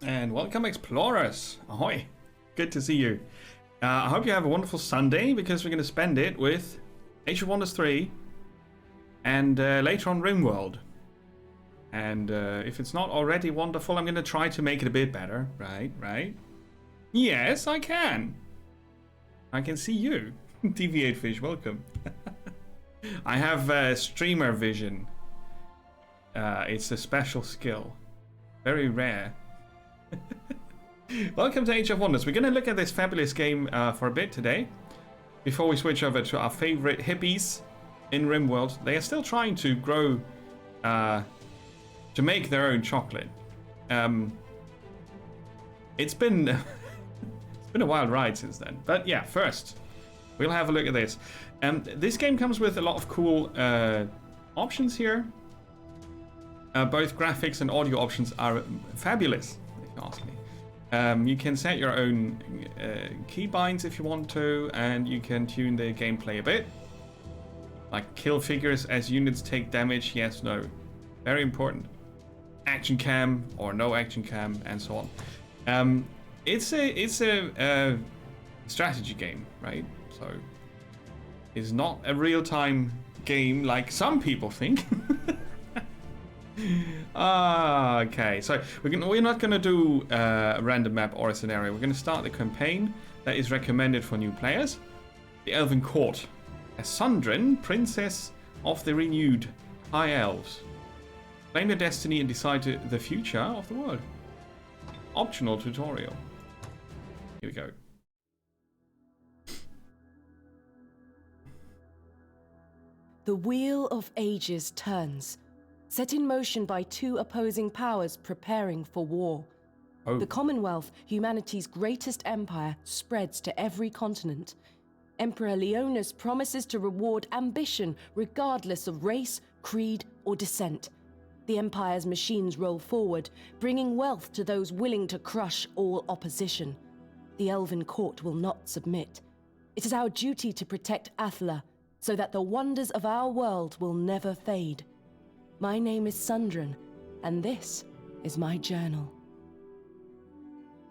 And welcome, explorers. Ahoy. Good to see you. I hope you have a wonderful Sunday, because we're going to spend it with Age of Wonders 3 and later on RimWorld. And if it's not already wonderful, I'm going to try to make it a bit better. Right? Yes, I can. I can see you. Deviate Fish, welcome. I have streamer vision. It's a special skill. Very rare. Welcome to Age of Wonders. We're going to look at this fabulous game for a bit today. Before we switch over to our favorite hippies in RimWorld. They are still trying to grow, to make their own chocolate. It's been, it's been a wild ride since then. But yeah, first, we'll have a look at this. This game comes with a lot of cool options here. Both graphics and audio options are fabulous, if you ask me. You can set your own keybinds if you want to, and you can tune the gameplay a bit. Like kill figures as units take damage, yes, no. Very important. Action cam or no action cam, and so on. It's a strategy game, right? So it's not a real-time game like some people think. Okay, so we're not going to do a random map or a scenario. We're going to start the campaign that is recommended for new players. The Elven Court. As Sundren, Princess of the Renewed High Elves. Claim your destiny and decide the future of the world. Optional tutorial. Here we go. The Wheel of Ages turns. Set in motion by two opposing powers preparing for war. Oh. The Commonwealth, humanity's greatest empire, spreads to every continent. Emperor Leonis promises to reward ambition regardless of race, creed, or descent. The Empire's machines roll forward, bringing wealth to those willing to crush all opposition. The Elven Court will not submit. It is our duty to protect Athla, so that the wonders of our world will never fade. My name is Sundren, and this is my journal.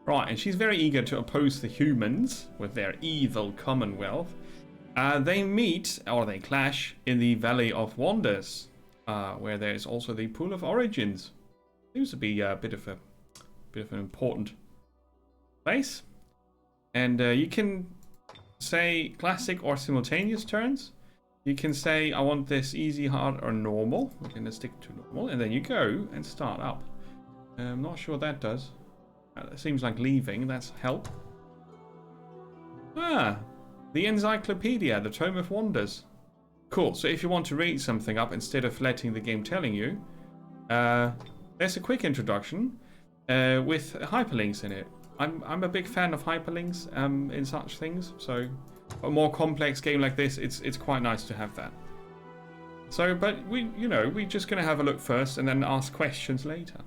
Right, and she's very eager to oppose the humans with their evil Commonwealth. They meet, or they clash, in the Valley of Wonders, where there is also the Pool of Origins. Seems to be a bit of an important place. And you can say classic or simultaneous turns. You can say, I want this easy, hard, or normal. We're going to stick to normal. And then you go and start up. I'm not sure what that does. It seems like leaving. That's help. The Encyclopedia, the Tome of Wonders. Cool. So if you want to read something up instead of letting the game telling you, there's a quick introduction with hyperlinks in it. I'm a big fan of hyperlinks in such things. So a more complex game like this, it's quite nice to have that. So, but we're just gonna have a look first and then ask questions later.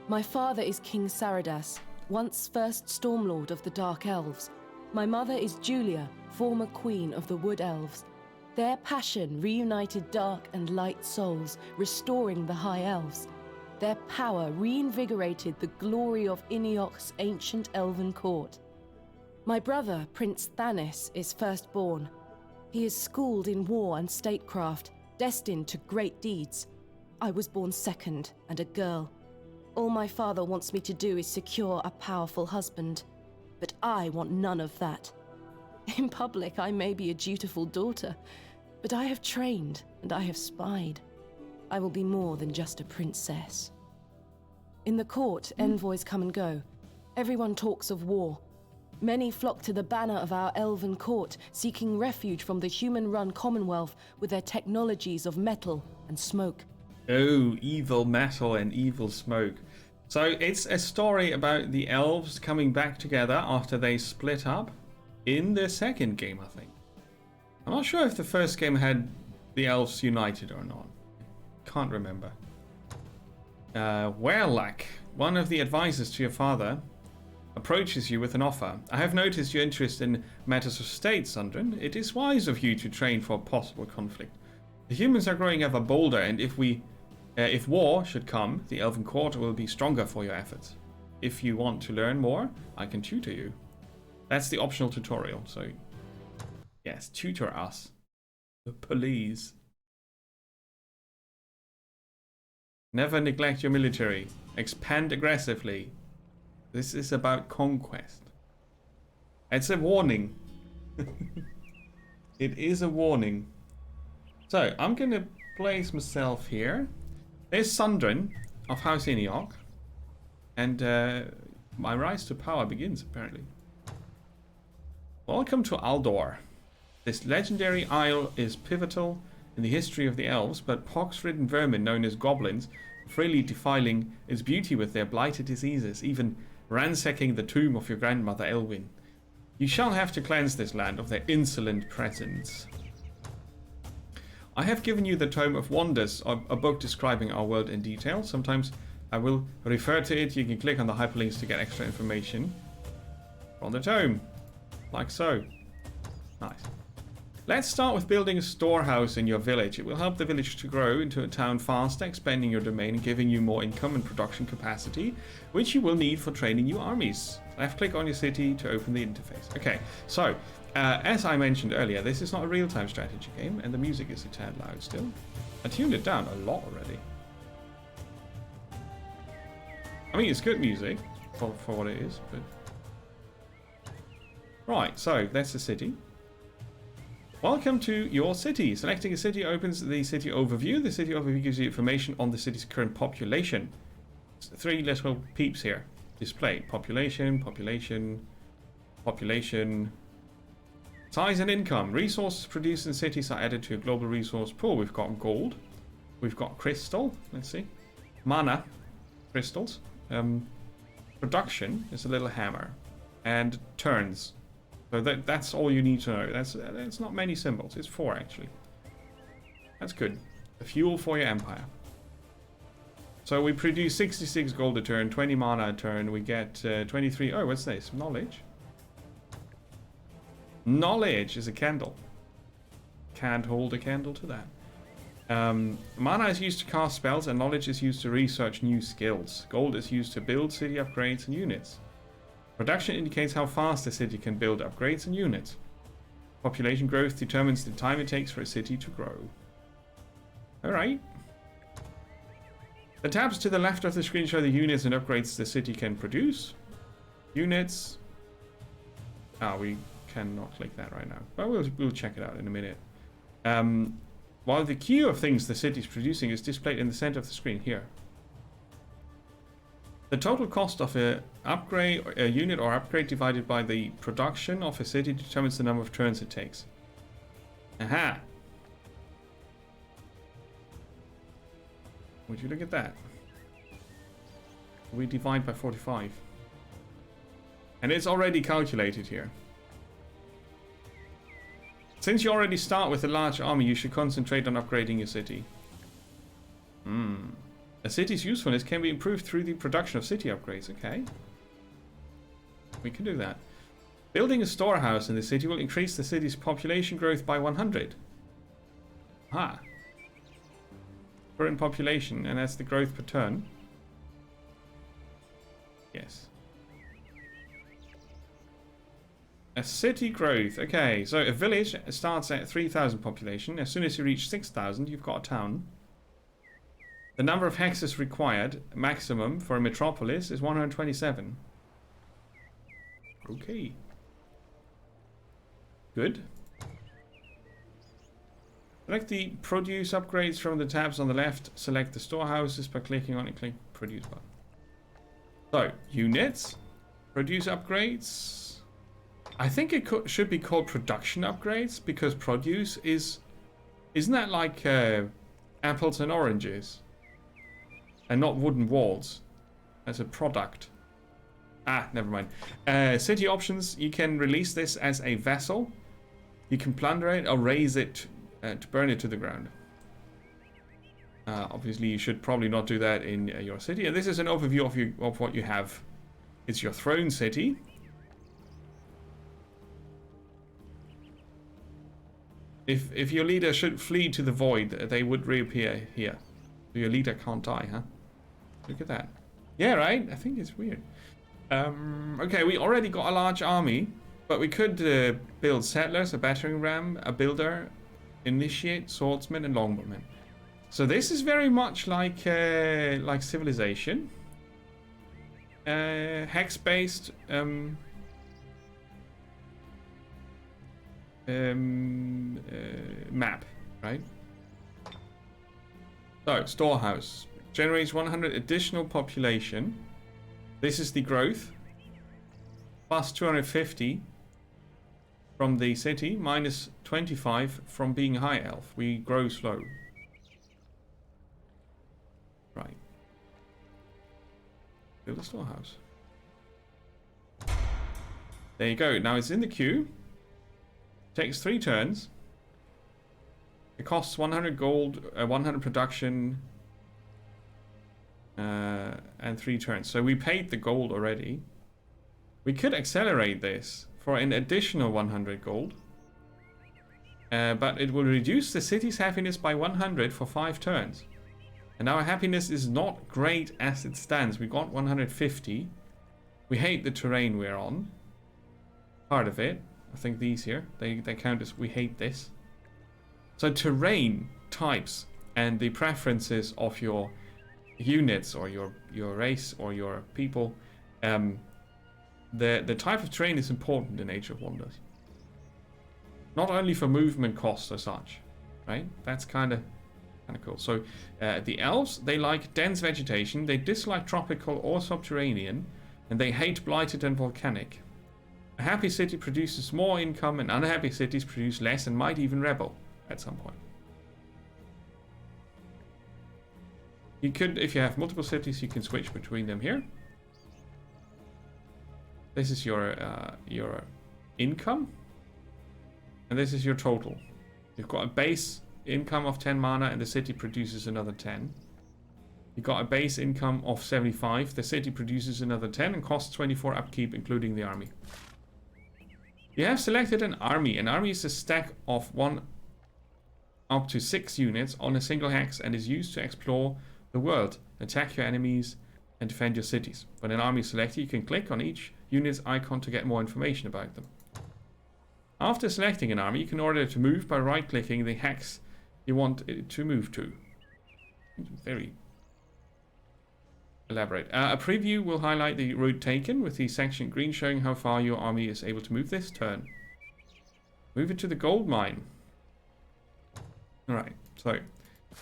My father is King Saradas, once first Stormlord of the Dark Elves. My mother is Julia, former Queen of the Wood Elves. Their passion reunited dark and light souls, restoring the High Elves. Their power reinvigorated the glory of Iniok's ancient elven court. My brother, Prince Thanis, is firstborn. He is schooled in war and statecraft, destined to great deeds. I was born second and a girl. All my father wants me to do is secure a powerful husband, but I want none of that. In public, I may be a dutiful daughter, but I have trained and I have spied. I will be more than just a princess. In the court, envoys come and go. Everyone talks of war. Many flock to the banner of our elven court, seeking refuge from the human-run Commonwealth with their technologies of metal and smoke. Oh, evil metal and evil smoke. So it's a story about the elves coming back together after they split up in the second game, I think. I'm not sure if the first game had the elves united or not. Can't remember. Werlak, one of the advisors to your father, approaches you with an offer. I have noticed your interest in matters of state, Sundren. It is wise of you to train for a possible conflict. The humans are growing ever bolder, and if we If war should come, the Elven Court will be stronger for your efforts. If you want to learn more, I can tutor you. That's the optional tutorial, so yes, tutor us. Please. Never neglect your military. Expand aggressively. This is about conquest. It's a warning. It is a warning. So, I'm going to place myself here. There's Sundrin of House Iniok. And my rise to power begins, apparently. Welcome to Aldor. This legendary isle is pivotal in the history of the elves, but pox-ridden vermin known as goblins freely defiling its beauty with their blighted diseases, even ransacking the tomb of your grandmother Elwyn. You shall have to cleanse this land of their insolent presence. I have given you the Tome of Wonders, a book describing our world in detail. Sometimes I will refer to it. You can click on the hyperlinks to get extra information from the tome, like so. Nice. Let's start with building a storehouse in your village. It will help the village to grow into a town faster, expanding your domain and giving you more income and production capacity, which you will need for training new armies. Left click on your city to open the interface. Okay, so as I mentioned earlier, this is not a real-time strategy game, and the music is a tad loud still. I tuned it down a lot already. I mean, it's good music for what it is, but... Right, so that's the city. Welcome to your city. Selecting a city opens the city overview. The city overview gives you information on the city's current population. Three little peeps here displayed. Population, population, population, size and income. Resources produced in cities are added to a global resource pool. We've got gold. We've got crystal. Let's see. Mana crystals. Production is a little hammer. And turns. So that's all you need to know. That's not many symbols. It's 4 actually. That's good. The fuel for your empire. So we produce 66 gold a turn, 20 mana a turn. We get 23. Oh, what's this? Knowledge. Knowledge is a candle. Can't hold a candle to that. Mana is used to cast spells, and knowledge is used to research new skills. Gold is used to build city upgrades and units. Production indicates how fast a city can build upgrades and units. Population growth determines the time it takes for a city to grow. Alright. The tabs to the left of the screen show the units and upgrades the city can produce. Units. We cannot click that right now. But we'll check it out in a minute. While the queue of things the city is producing is displayed in the center of the screen here. The total cost of a unit or upgrade divided by the production of a city determines the number of turns it takes. Aha! Would you look at that? We divide by 45. And it's already calculated here. Since you already start with a large army, you should concentrate on upgrading your city. A city's usefulness can be improved through the production of city upgrades. Okay. We can do that. Building a storehouse in the city will increase the city's population growth by 100. Ah. Current population, and that's the growth per turn. Yes. A city growth. Okay, so a village starts at 3,000 population. As soon as you reach 6,000, you've got a town. The number of hexes required, maximum, for a metropolis is 127. Okay. Good. Select the produce upgrades from the tabs on the left. Select the storehouses by clicking on it. Click produce button. So, units. Produce upgrades. I think it should be called production upgrades because produce is... Isn't that like apples and oranges? And not wooden walls. As a product. Ah, never mind. City options. You can release this as a vessel. You can plunder it or raise it to burn it to the ground. Obviously, you should probably not do that in your city. And this is an overview of what you have. It's your throne city. If your leader should flee to the void, they would reappear here. So your leader can't die, huh? Look at that. Yeah, right? I think it's weird. Okay, we already got a large army, but we could build settlers, a battering ram, a builder, initiate, swordsman, and longbowmen. So this is very much like Civilization. Hex-based map, right? So, storehouse. Generates 100 additional population. This is the growth. Plus 250 from the city. Minus 25 from being high elf. We grow slow. Right. Build a storehouse. There you go. Now it's in the queue. Takes 3 turns. It costs 100 gold, 100 production, and 3 turns. So we paid the gold already. We could accelerate this for an additional 100 gold. But it will reduce the city's happiness by 100 for 5 turns. And our happiness is not great as it stands. We got 150. We hate the terrain we're on. Part of it. I think these here, they count as we hate this. So terrain types and the preferences of your units or your race or your people, the type of terrain is important in Age of Wonders. Not only for movement costs as such, right? That's kind of cool. So the elves, they like dense vegetation, they dislike tropical or subterranean, and they hate blighted and volcanic. A happy city produces more income, and unhappy cities produce less and might even rebel at some point. You could, if you have multiple cities, you can switch between them here. This is your income, and this is your total. You've got a base income of 10 mana, and the city produces another 10. You've got a base income of 75. The city produces another 10 and costs 24 upkeep, including the army. You have selected an army. An army is a stack of 1 up to 6 units on a single hex and is used to explore the world, attack your enemies, and defend your cities. When an army is selected, you can click on each unit's icon to get more information about them. After selecting an army, you can order it to move by right-clicking the hex you want it to move to. Very elaborate. A preview will highlight the route taken with the section green showing how far your army is able to move this turn. Move it to the gold mine. Alright, so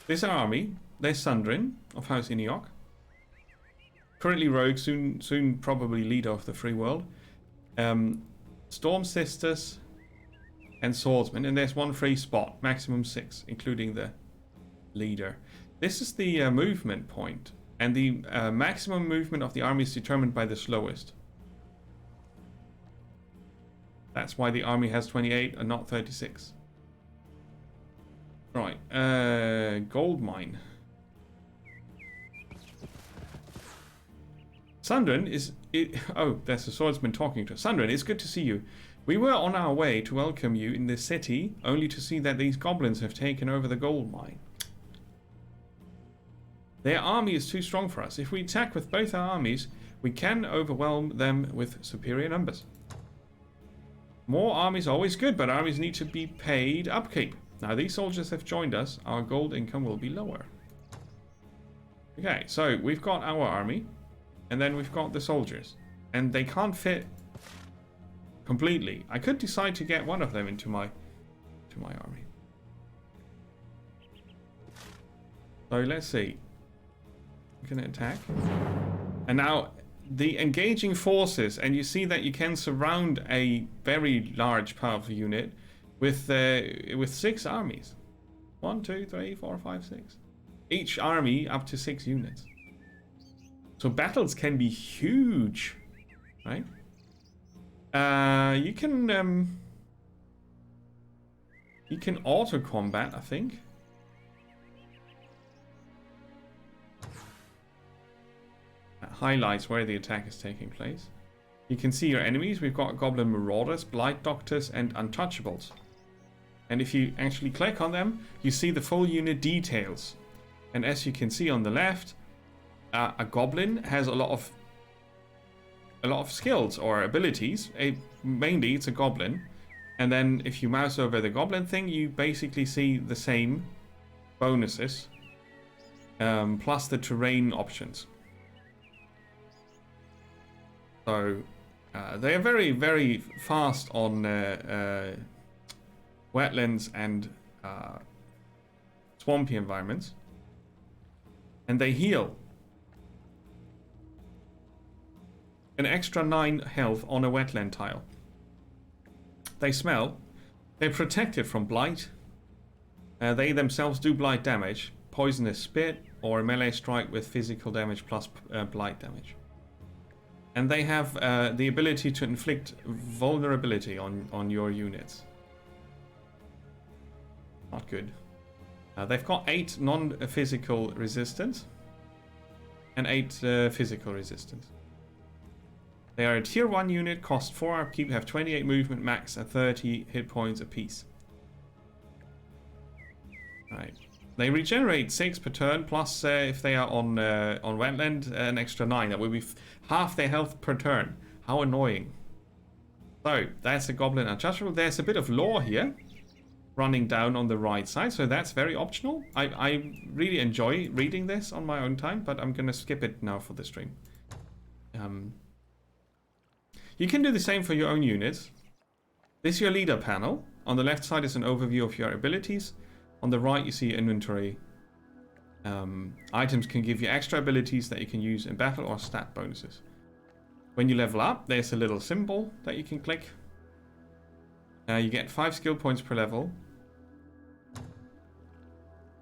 this army, there's Sundrin of House Iniok. Currently rogue, soon probably leader of the free world. Storm Sisters and Swordsman, and there's 1 free spot, maximum 6, including the leader. This is the movement point. And the maximum movement of the army is determined by the slowest. That's why the army has 28 and not 36. Right, gold mine. Sundrin is... oh, there's a swordsman talking to us. Sundrin, it's good to see you. We were on our way to welcome you in the city, only to see that these goblins have taken over the gold mine. Their army is too strong for us. If we attack with both our armies, we can overwhelm them with superior numbers. More armies are always good, but armies need to be paid upkeep. Now these soldiers have joined us. Our gold income will be lower. Okay, so we've got our army, and then we've got the soldiers. And they can't fit completely. I could decide to get one of them into my army. So let's see. Going to attack, and now the engaging forces, and you see that you can surround a very large powerful unit with 6 armies. 1, 2, 3, 4, 5, 6. Each army up to 6 units. So battles can be huge, right? You can auto combat, I think. Highlights where the attack is taking place. You can see your enemies. We've got Goblin Marauders, Blight Doctors, and Untouchables. And if you actually click on them, you see the full unit details. And as you can see on the left, a goblin has a lot of skills or abilities. Mainly it's a goblin. And then if you mouse over the goblin thing, you basically see the same bonuses, plus the terrain options. So they are very, very fast on wetlands and swampy environments. And they heal an extra 9 health on a wetland tile. They smell. They're protected from blight. They themselves do blight damage, poisonous spit, or a melee strike with physical damage plus blight damage. And they have the ability to inflict vulnerability on your units. Not good. They've got 8 non-physical resistance and 8 physical resistance. They are a tier 1 unit, cost 4 upkeep, have 28 movement max and 30 hit points apiece. Right. They regenerate 6 per turn, plus if they are on wetland, an extra 9. That will be half their health per turn. How annoying. So, that's a Goblin Untouchable. There's a bit of lore here, running down on the right side, so that's very optional. I really enjoy reading this on my own time, but I'm going to skip it now for the stream. You can do the same for your own units. This is your leader panel. On the left side is an overview of your abilities. On the right you see inventory. Items can give you extra abilities that you can use in battle or stat bonuses. When you level up, there's a little symbol that you can click. You get 5 skill points per level.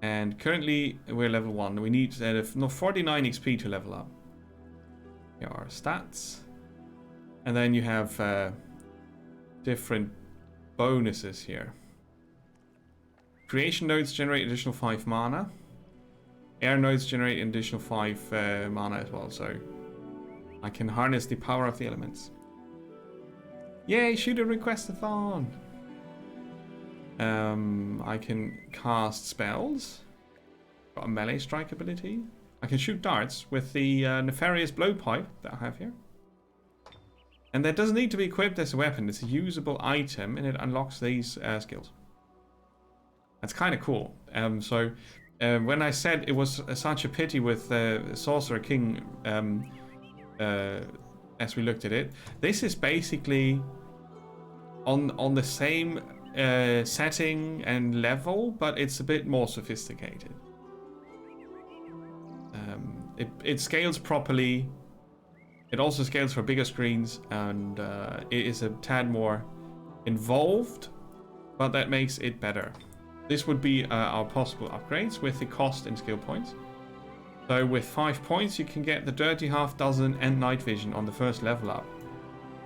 And currently we're level 1. We need 49 XP to level up. Here are stats. And then you have different bonuses here. Creation nodes generate additional 5 mana. Air nodes generate an additional 5 mana as well. So I can harness the power of the elements. Yay, shoot a request-a-thon! I can cast spells. Got a melee strike ability. I can shoot darts with the nefarious blowpipe that I have here. And that doesn't need to be equipped as a weapon. It's a usable item and it unlocks these skills. That's kind of cool. When I said it was such a pity with Sorcerer King, as we looked at it, this is basically on the same setting and level, but it's a bit more sophisticated. It scales properly. It also scales for bigger screens, and it is a tad more involved, but that makes it better. This would be our possible upgrades with the cost and skill points. So with 5 points, you can get the Dirty Half Dozen and Night Vision on the first level up.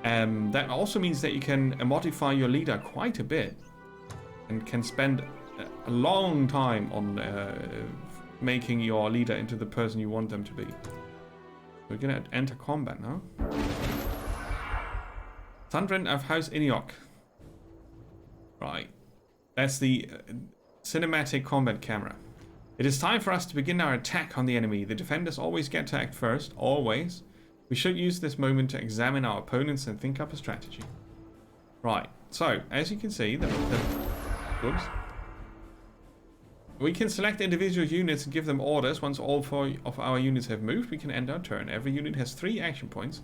That also means that you can modify your leader quite a bit, and can spend a long time on making your leader into the person you want them to be. We're gonna enter combat now. Thundrin of House Iniok. Right. That's the cinematic combat camera. It is time for us to begin our attack on the enemy. The defenders always get to act first, always. We should use this moment to examine our opponents and think up a strategy. Right, so as you can see, whoops. We can select individual units and give them orders. Once all 4 of our units have moved, we can end our turn. Every unit has 3 action points,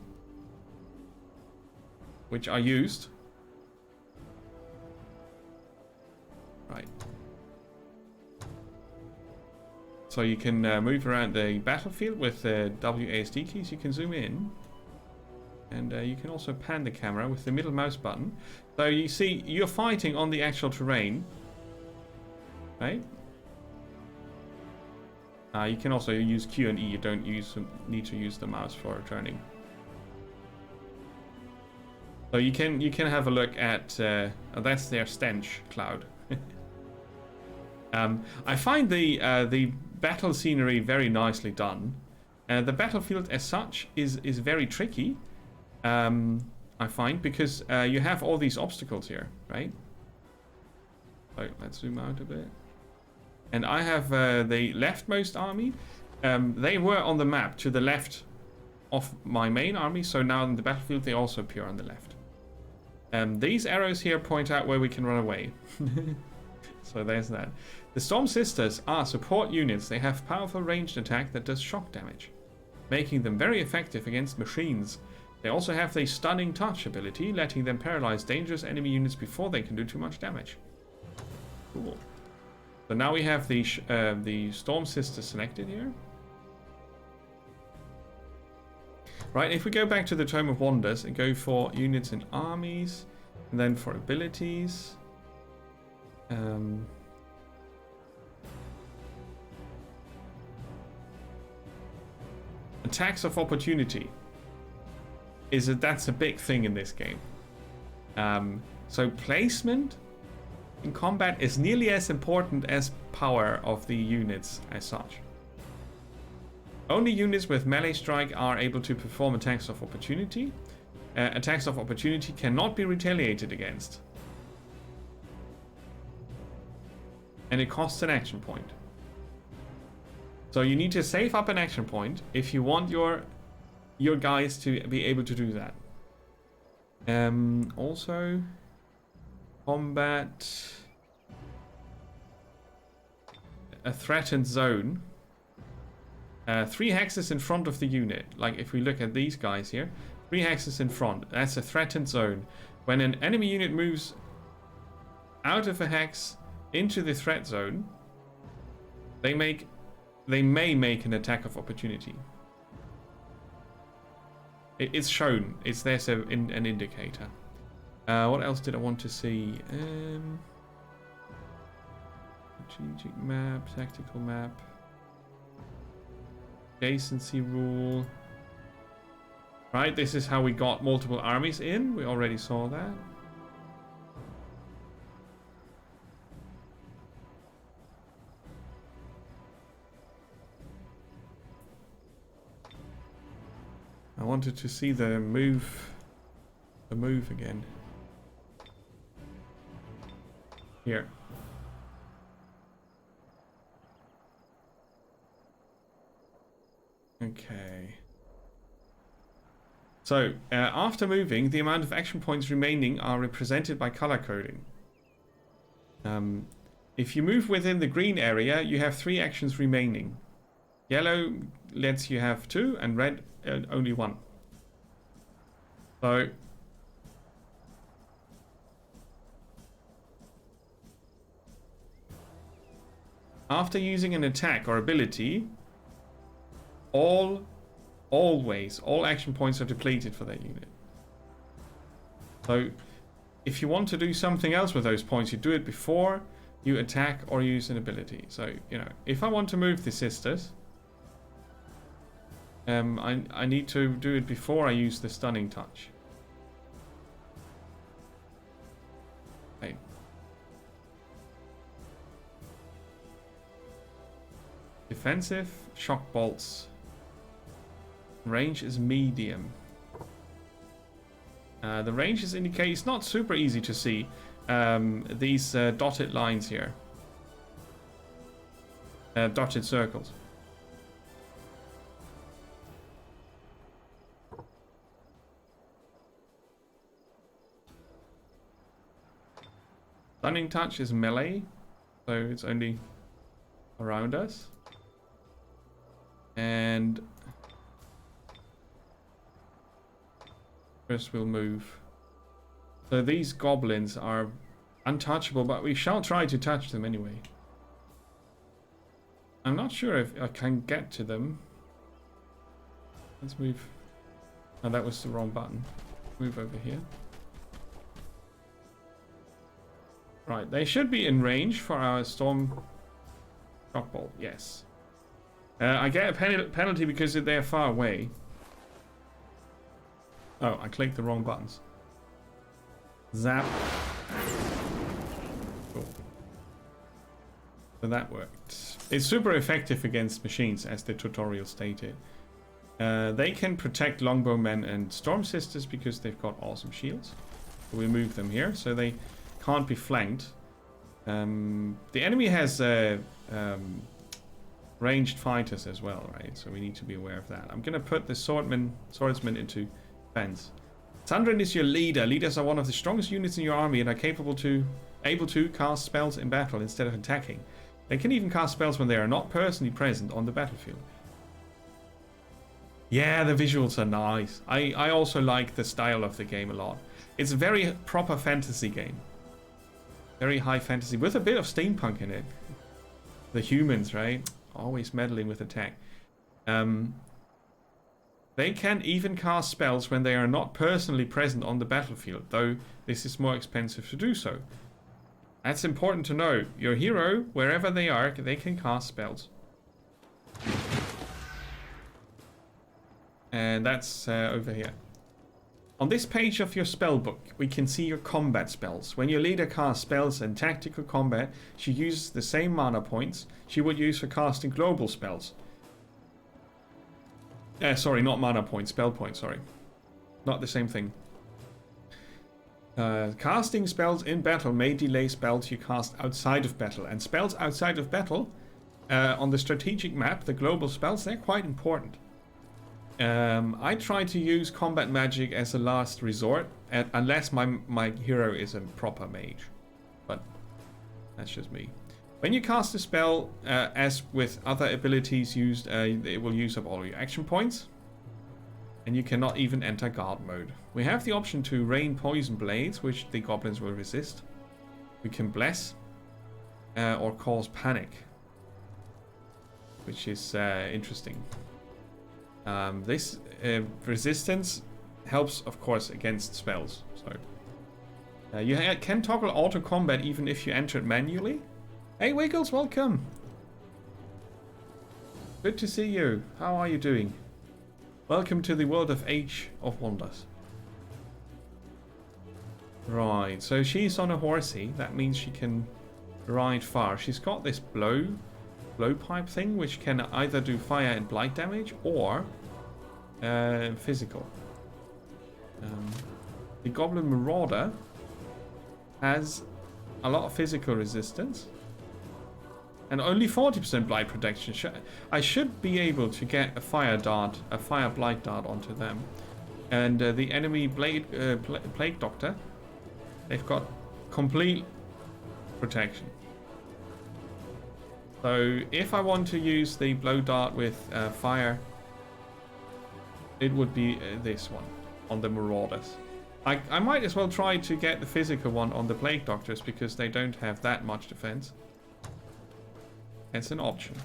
which are used. Right. So you can move around the battlefield with the WASD keys. You can zoom in. And you can also pan the camera with the middle mouse button. So you see, you're fighting on the actual terrain. Right? You can also use Q and E. You don't need to use the mouse for turning. So you can have a look at that's their stench cloud. I find the battle scenery very nicely done. The battlefield as such is very tricky. I find, because you have all these obstacles here, right? So let's zoom out a bit. and I have the leftmost army. They were on the map to the left of my main army, so now in the battlefield they also appear on the left. These arrows here point out where we can run away. So there's that. The Storm Sisters are support units. They have powerful ranged attack that does shock damage, making them very effective against machines. They also have the Stunning Touch ability, letting them paralyze dangerous enemy units before they can do too much damage. Cool. So now we have the Storm Sisters selected here. Right, if we go back to the Tome of Wonders and go for units and armies, and then for abilities, attacks of opportunity that's a big thing in this game. So placement in combat is nearly as important as power of the units as such. Only units with melee strike are able to perform attacks of opportunity. Attacks of opportunity cannot be retaliated against. And it costs an action point. So you need to save up an action point if you want your guys to be able to do that. Also, combat a threatened zone. 3 hexes in front of the unit. Like if we look at these guys here, 3 hexes in front. That's a threatened zone. When an enemy unit moves out of a hex into the threat zone, they may make an attack of opportunity. It's shown. There's an indicator. What else did I want to see? Strategic map, tactical map. Adjacency rule. Right, this is how we got multiple armies in. We already saw that. I wanted to see the move again. Here. Okay. So, after moving, the amount of action points remaining are represented by color coding. If you move within the green area, you have 3 actions remaining. Yellow lets you have 2, and red only 1. So, after using an attack or ability, always all action points are depleted for that unit. So if you want to do something else with those points, you do it before you attack or use an ability. So, you know, if I want to move the sisters, I need to do it before I use the Stunning Touch. Okay. Defensive, shock bolts. Range is medium. The range is indicated. It's not super easy to see these dotted lines here. Dotted circles. Stunning Touch is melee, so it's only around us. And first we'll move. So these goblins are untouchable, but we shall try to touch them anyway. I'm not sure if I can get to them. Let's move. Oh, that was the wrong button. Move over here. Right, they should be in range for our storm shock bolt. Yes. I get a penalty because they're far away. Oh, I clicked the wrong buttons. Zap. Cool. So that worked. It's super effective against machines, as the tutorial stated. They can protect longbowmen and storm sisters because they've got awesome shields. So we move them here, so they can't be flanked. The enemy has ranged fighters as well, right? So we need to be aware of that. I'm gonna put the swordsman into defense. Sandrin is your leader. Leaders are one of the strongest units in your army and are able to cast spells in battle instead of attacking. They can even cast spells when they are not personally present on the battlefield. Yeah, the visuals are nice. I also like the style of the game a lot. It's a very proper fantasy game. Very high fantasy with a bit of steampunk in it. The humans, right? Always meddling with attack. They can even cast spells when they are not personally present on the battlefield, though this is more expensive to do so. That's important to know. Your hero, wherever they are, they can cast spells. And that's over here. On this page of your spell book, we can see your combat spells. When your leader casts spells in tactical combat, she uses the same mana points she would use for casting global spells. Sorry, not mana points, spell points, sorry. Not the same thing. Casting spells in battle may delay spells you cast outside of battle. And spells outside of battle, on the strategic map, the global spells, they're quite important. I try to use combat magic as a last resort, unless my hero is a proper mage. But that's just me. When you cast a spell, as with other abilities used, it will use up all your action points. And you cannot even enter guard mode. We have the option to rain poison blades, which the goblins will resist. We can bless, or cause panic, which is interesting. This resistance helps, of course, against spells. So you can toggle auto combat even if you enter it manually. Hey Wiggles, welcome. Good to see you. How are you doing? Welcome to the world of Age of Wonders. Right, so she's on a horsey. That means she can ride far. She's got this blowpipe thing, which can either do fire and blight damage or physical. The Goblin Marauder has a lot of physical resistance and only 40% blight protection. I should be able to get a fire blight dart onto them. And the enemy plague doctor, they've got complete protection. So if I want to use the blow dart with fire, it would be this one on the Marauders. I might as well try to get the physical one on the Plague Doctors because they don't have that much defense. It's an option.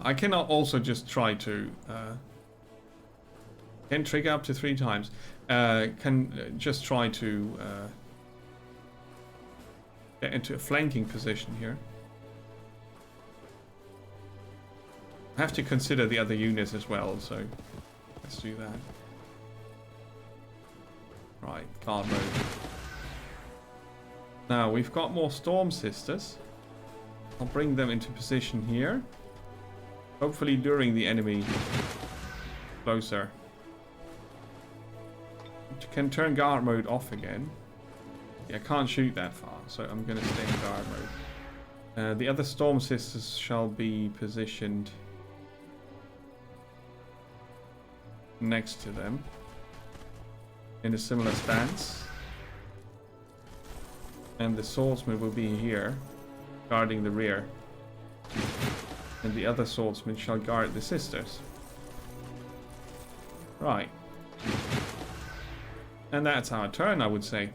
I cannot also just try to can trigger up to 3 times. Can just try to get into a flanking position here. I have to consider the other units as well, so let's do that. Right, guard mode. Now we've got more Storm Sisters. I'll bring them into position here. Hopefully luring the enemy closer. You can turn guard mode off again. Yeah, I can't shoot that far, so I'm going to stay in guard mode. The other Storm Sisters shall be positioned next to them in a similar stance. And the Swordsman will be here, guarding the rear. And the other Swordsman shall guard the sisters. Right. And that's our turn, I would say.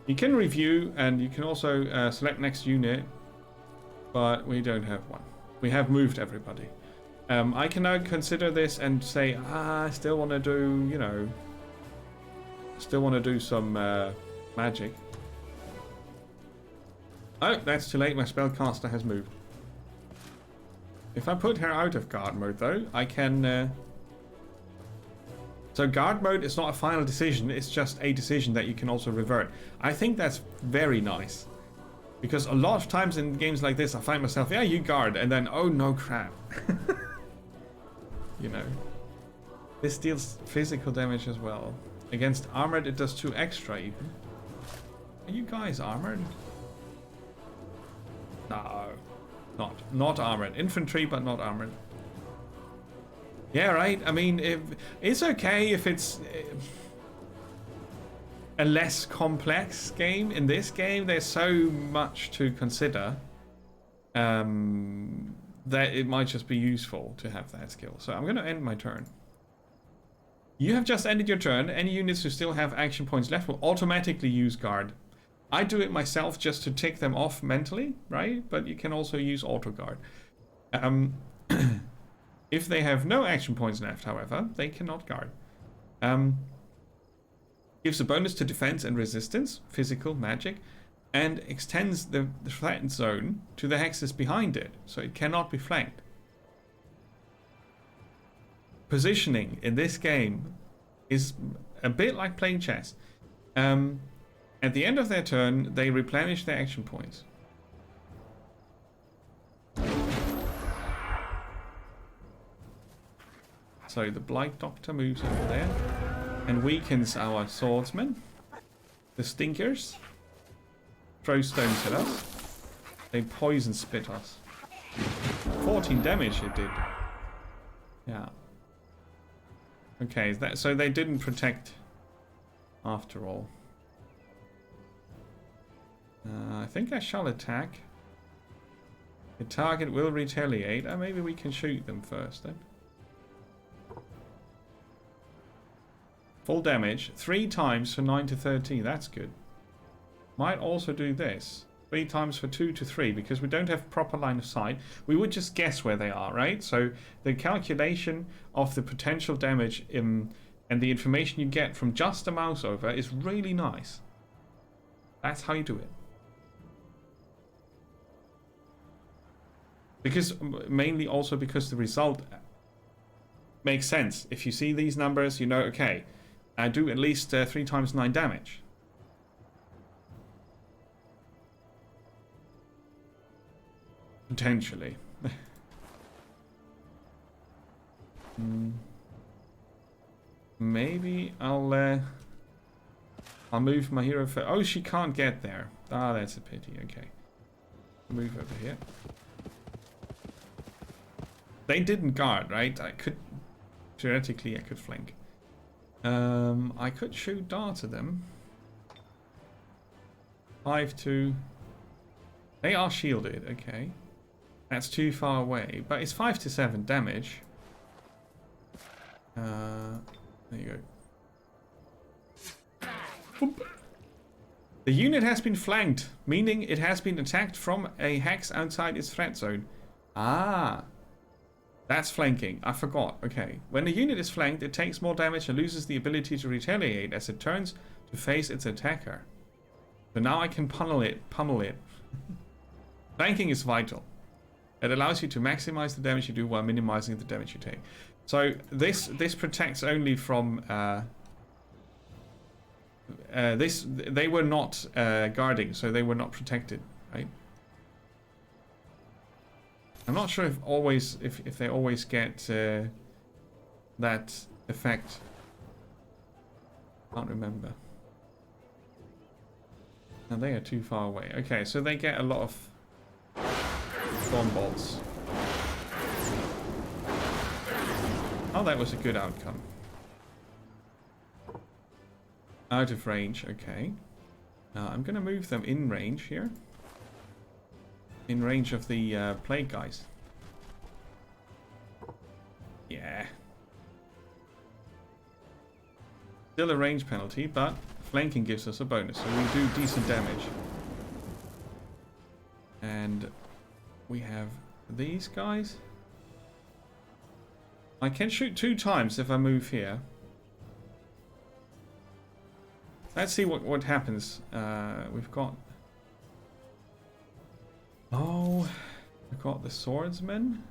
You can review, and you can also select next unit, but we don't have one. We have moved everybody. I can now consider this and say, I still want to do, you know, still want to do some magic. Oh, that's too late. My spellcaster has moved. If I put her out of guard mode, though, I can... So guard mode is not a final decision. It's just a decision that you can also revert. I think that's very nice. Because a lot of times in games like this, I find myself, yeah, you guard. And then, oh, no crap. You know. This deals physical damage as well. Against armored, it does 2 extra even. Are you guys armored? No, not armored. Infantry, but not armored. Yeah, right. I mean, it's okay if it's a less complex game. In this game, there's so much to consider that it might just be useful to have that skill. So I'm going to end my turn. You have just ended your turn. Any units who still have action points left will automatically use guard. I do it myself just to tick them off mentally, right? But you can also use auto guard. If they have no action points left, however, they cannot guard. Gives a bonus to defense and resistance, physical, magic, and extends the threat zone to the hexes behind it, so it cannot be flanked. Positioning in this game is a bit like playing chess. At the end of their turn, they replenish their action points. So the Blight Doctor moves over there and weakens our swordsmen. The Stinkers throw stones at us. They poison spit us. 14 damage it did. Yeah. Okay, so they didn't protect after all. I think I shall attack. The target will retaliate. Maybe we can shoot them first then. Full damage. 3 times for 9 to 13. That's good. Might also do this. 3 times for 2 to 3 because we don't have proper line of sight. We would just guess where they are, right? So the calculation of the potential damage and the information you get from just a mouse over is really nice. That's how you do it. Because mainly also because the result makes sense. If you see these numbers, you know, okay, I do at least 3 times 9 damage. Potentially. Maybe I'll move my hero for... Oh, she can't get there. Ah, that's a pity. Okay. Move over here. They didn't guard, right? I could... Theoretically, I could flank. I could shoot darts at them. 5-2. They are shielded, okay. That's too far away, but it's 5 to 7 damage. There you go. Boop. The unit has been flanked, meaning it has been attacked from a hex outside its threat zone. Ah, that's flanking. I forgot. Okay. When a unit is flanked, it takes more damage and loses the ability to retaliate as it turns to face its attacker. So now I can pummel it. Flanking is vital. It allows you to maximize the damage you do while minimizing the damage you take. So this protects only from they were not guarding, so they were not protected, right? I'm not sure if they always get that effect. Can't remember. And they are too far away. Okay, so they get a lot of thorn bolts. Oh, that was a good outcome. Out of range, okay. Now I'm gonna move them in range here. In range of the plague guys. Yeah. Still a range penalty, but flanking gives us a bonus, so we do decent damage. And we have these guys. I can shoot 2 times if I move here. Let's see what happens. We've got... Oh, we've got the swordsman.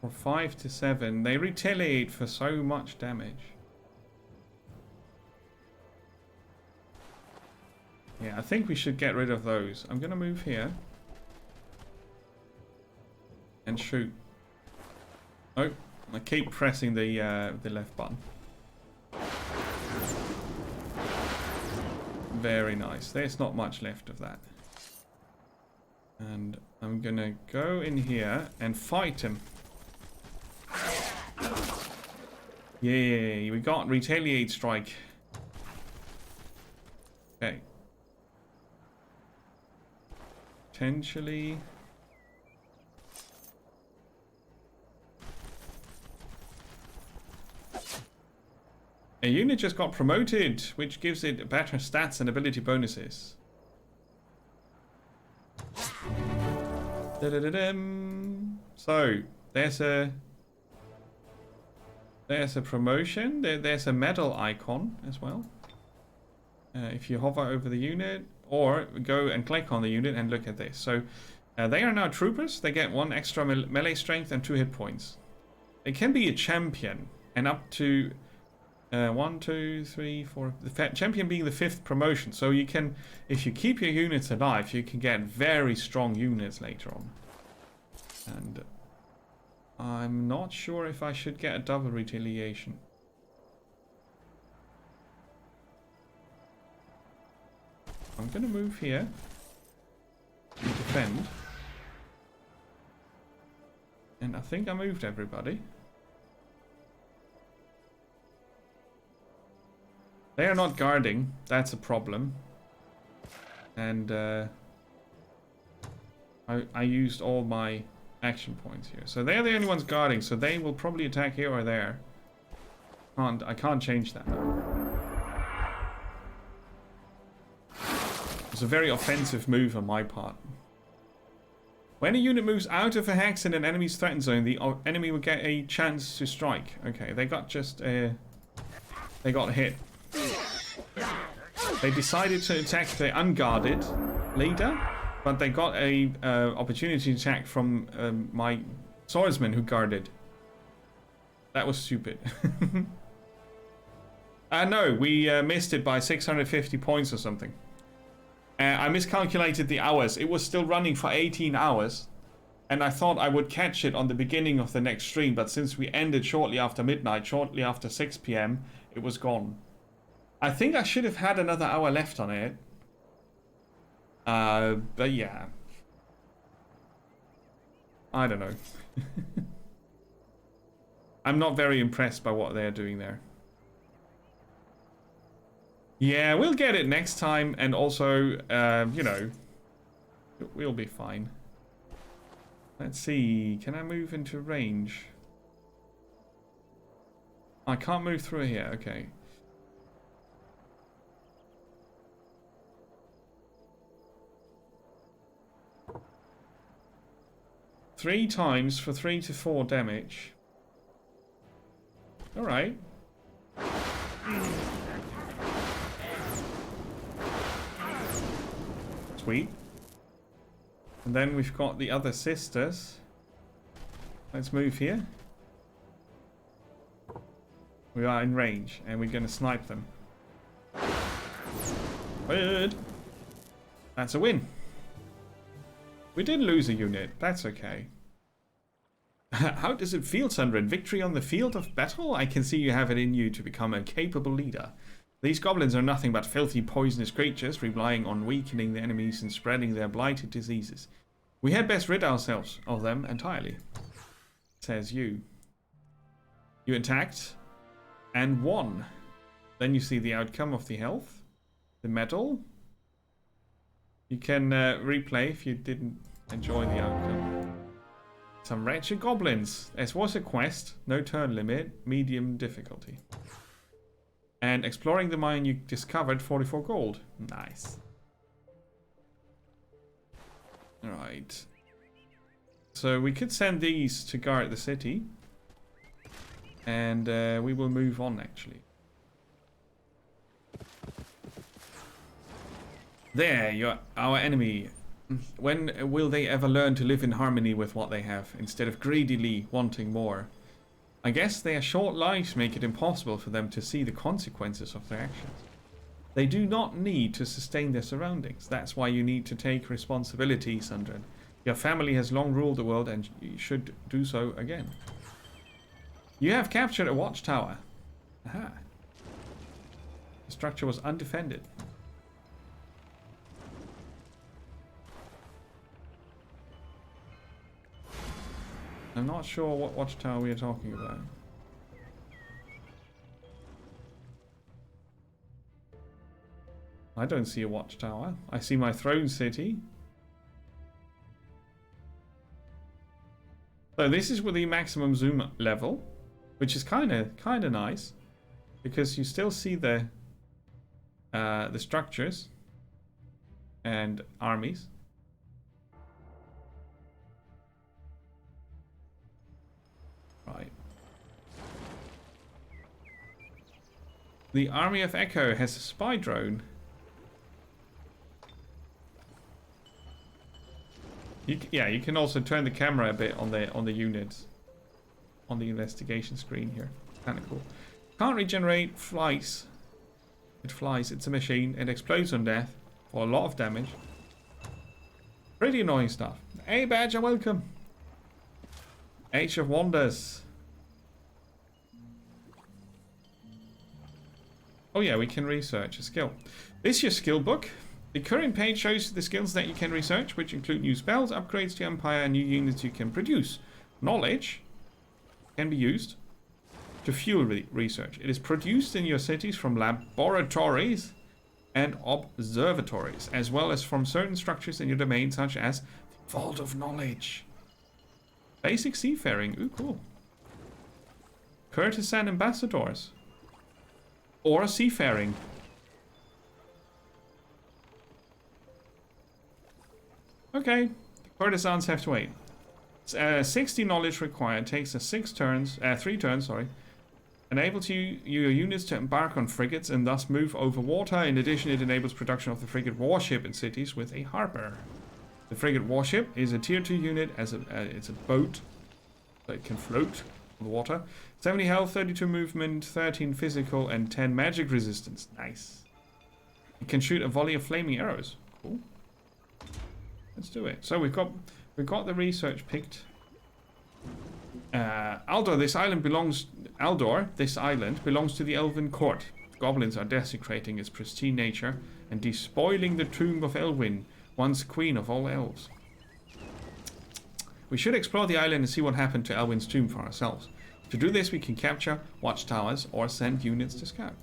For 5 to 7, they retaliate for so much damage. Yeah, I think we should get rid of those. I'm gonna move here. and shoot. Oh, I keep pressing the left button. Very nice. There's not much left of that. And I'm gonna go in here and fight him. Yay, we got retaliate strike. Okay. Potentially. A unit just got promoted, which gives it better stats and ability bonuses. Da-da-da-dum. So, there's a promotion. There's a medal icon as well. If you hover over the unit, or go and click on the unit and look at this. So, they are now troopers. They get 1 extra melee strength and 2 hit points. They can be a champion, and up to 1, 2, 3, 4. The champion being the 5th promotion. So you can, if you keep your units alive, you can get very strong units later on. And I'm not sure if I should get a double retaliation. I'm gonna move here to defend. And I think I moved everybody. They are not guarding, that's a problem. And I used all my action points here. So they're the only ones guarding, so they will probably attack here or there. I can't change that. It's a very offensive move on my part. When a unit moves out of a hex in an enemy's threatened zone, the enemy will get a chance to strike. Okay, they got they got hit. They decided to attack the unguarded leader, but they got a opportunity attack from my swordsman who guarded. That was stupid. No, we missed it by 650 points or something. I miscalculated the hours. It was still running for 18 hours. And I thought I would catch it on the beginning of the next stream, but since we ended shortly after midnight, shortly after 6 PM, it was gone. I think I should have had another hour left on it. But yeah. I don't know. I'm not very impressed by what they're doing there. Yeah, we'll get it next time, and also, you know, we'll be fine. Let's see, can I move into range? I can't move through here, okay. Three times for 3 to 4 damage. Alright. Sweet. And then we've got the other sisters. Let's move here. We are in range, and we're going to snipe them. Good. That's a win. We did lose a unit. That's okay. How does it feel, Sundred? Victory on the field of battle? I can see you have it in you to become a capable leader. These goblins are nothing but filthy, poisonous creatures, relying on weakening the enemies and spreading their blighted diseases. We had best rid ourselves of them entirely. Says you. You attacked and won. Then you see the outcome of the health, the medal. You can replay if you didn't enjoy the outcome. Some wretched goblins. This was a quest. No turn limit. Medium difficulty. And exploring the mine you discovered 44 gold. Nice. Alright. So we could send these to guard the city. And we will move on actually. There, you're our enemy. When will they ever learn to live in harmony with what they have, instead of greedily wanting more? I guess their short lives make it impossible for them to see the consequences of their actions. They do not need to sustain their surroundings. That's why you need to take responsibility, Sundred. Your family has long ruled the world and you should do so again. You have captured a watchtower. Aha. The structure was undefended. I'm not sure what watchtower we are talking about. I don't see a watchtower. I see my throne city. So this is with the maximum zoom level, which is kind of nice, because you still see the structures and armies. Right. The army of Echo has a spy drone. You can also turn the camera a bit on the units, on the investigation screen here. Kind of cool. Can't regenerate. Flies. It flies. It's a machine. It explodes on death for a lot of damage. Pretty annoying stuff. Hey Badger, welcome. Age of Wonders. Oh yeah, we can research a skill. This is your skill book. The current page shows the skills that you can research, which include new spells, upgrades to Empire, and new units you can produce. Knowledge can be used to fuel research. It is produced in your cities from laboratories and observatories, as well as from certain structures in your domain, such as the Vault of Knowledge. Basic seafaring. Ooh, cool. Courtesan ambassadors. Or seafaring. Okay, courtesans have to wait. 60 knowledge required. Takes us 3 turns, sorry. Enables your units to embark on frigates and thus move over water. In addition, it enables production of the frigate warship in cities with a harbor. The frigate warship is a tier 2 unit as it's a boat, so it can float on the water. 70 health, 32 movement, 13 physical, and 10 magic resistance. Nice. It can shoot a volley of flaming arrows. Cool. Let's do it. So we've got the research picked. Aldor, this island belongs to the Elven court. Goblins are desecrating its pristine nature and despoiling the tomb of Elwyn, once queen of all elves. We should explore the island and see what happened to Elwyn's tomb for ourselves. To do this, we can capture watchtowers or send units to scout.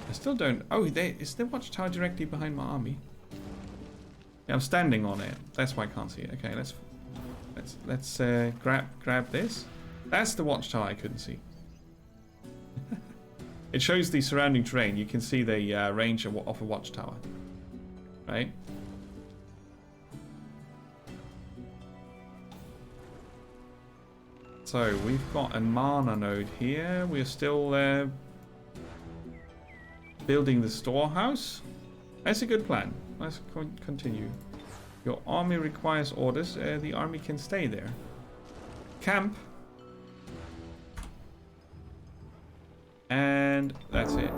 I still don't. Oh, is the watchtower directly behind my army? Yeah, I'm standing on it. That's why I can't see it. Okay, let's grab this. That's the watchtower I couldn't see. It shows the surrounding terrain. You can see the range of a watchtower, right? So we've got a mana node here. We're still building the storehouse. That's a good plan. Let's continue. Your army requires orders. The army can stay there. Camp. And that's it.